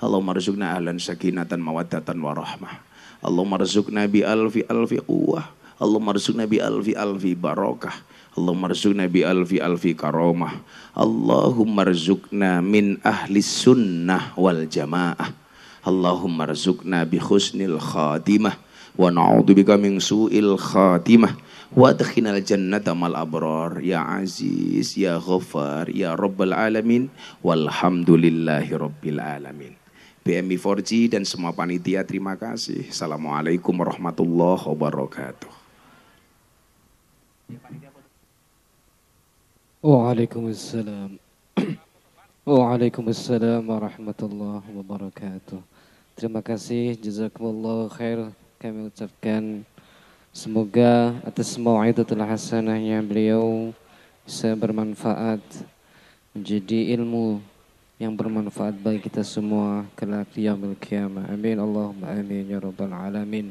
Allahumma rzuqna ahlan sakinatan mawaddatan warahmah. Allahumma rzuqna bi alfi quwwah. Allahumma rzuqna bi alfi barakah. Allahumma rzuqna bi alfi karamah. Allahumma rzuqna min ahli sunnah wal jamaah. Allahumma rzuqna bi husnil khatimah wa na'udzubika min su'il khatimah. Wa adkhinal jannata mal abrar ya aziz ya ghaffar ya rabbal alamin walhamdulillahi rabbil alamin. BMI 4G dan semua panitia terima kasih. Assalamualaikum warahmatullahi wabarakatuh. Waalaikumsalam. Waalaikumsalam warahmatullahi wabarakatuh. Terima kasih, jazakumullah khair. Kami ucapkan semoga atas mau'izatul hasanahnya beliau bisa bermanfaat, menjadi ilmu yang bermanfaat bagi kita semua kelak yaumil qiyamah. Amin Allahumma amin ya rabbal alamin.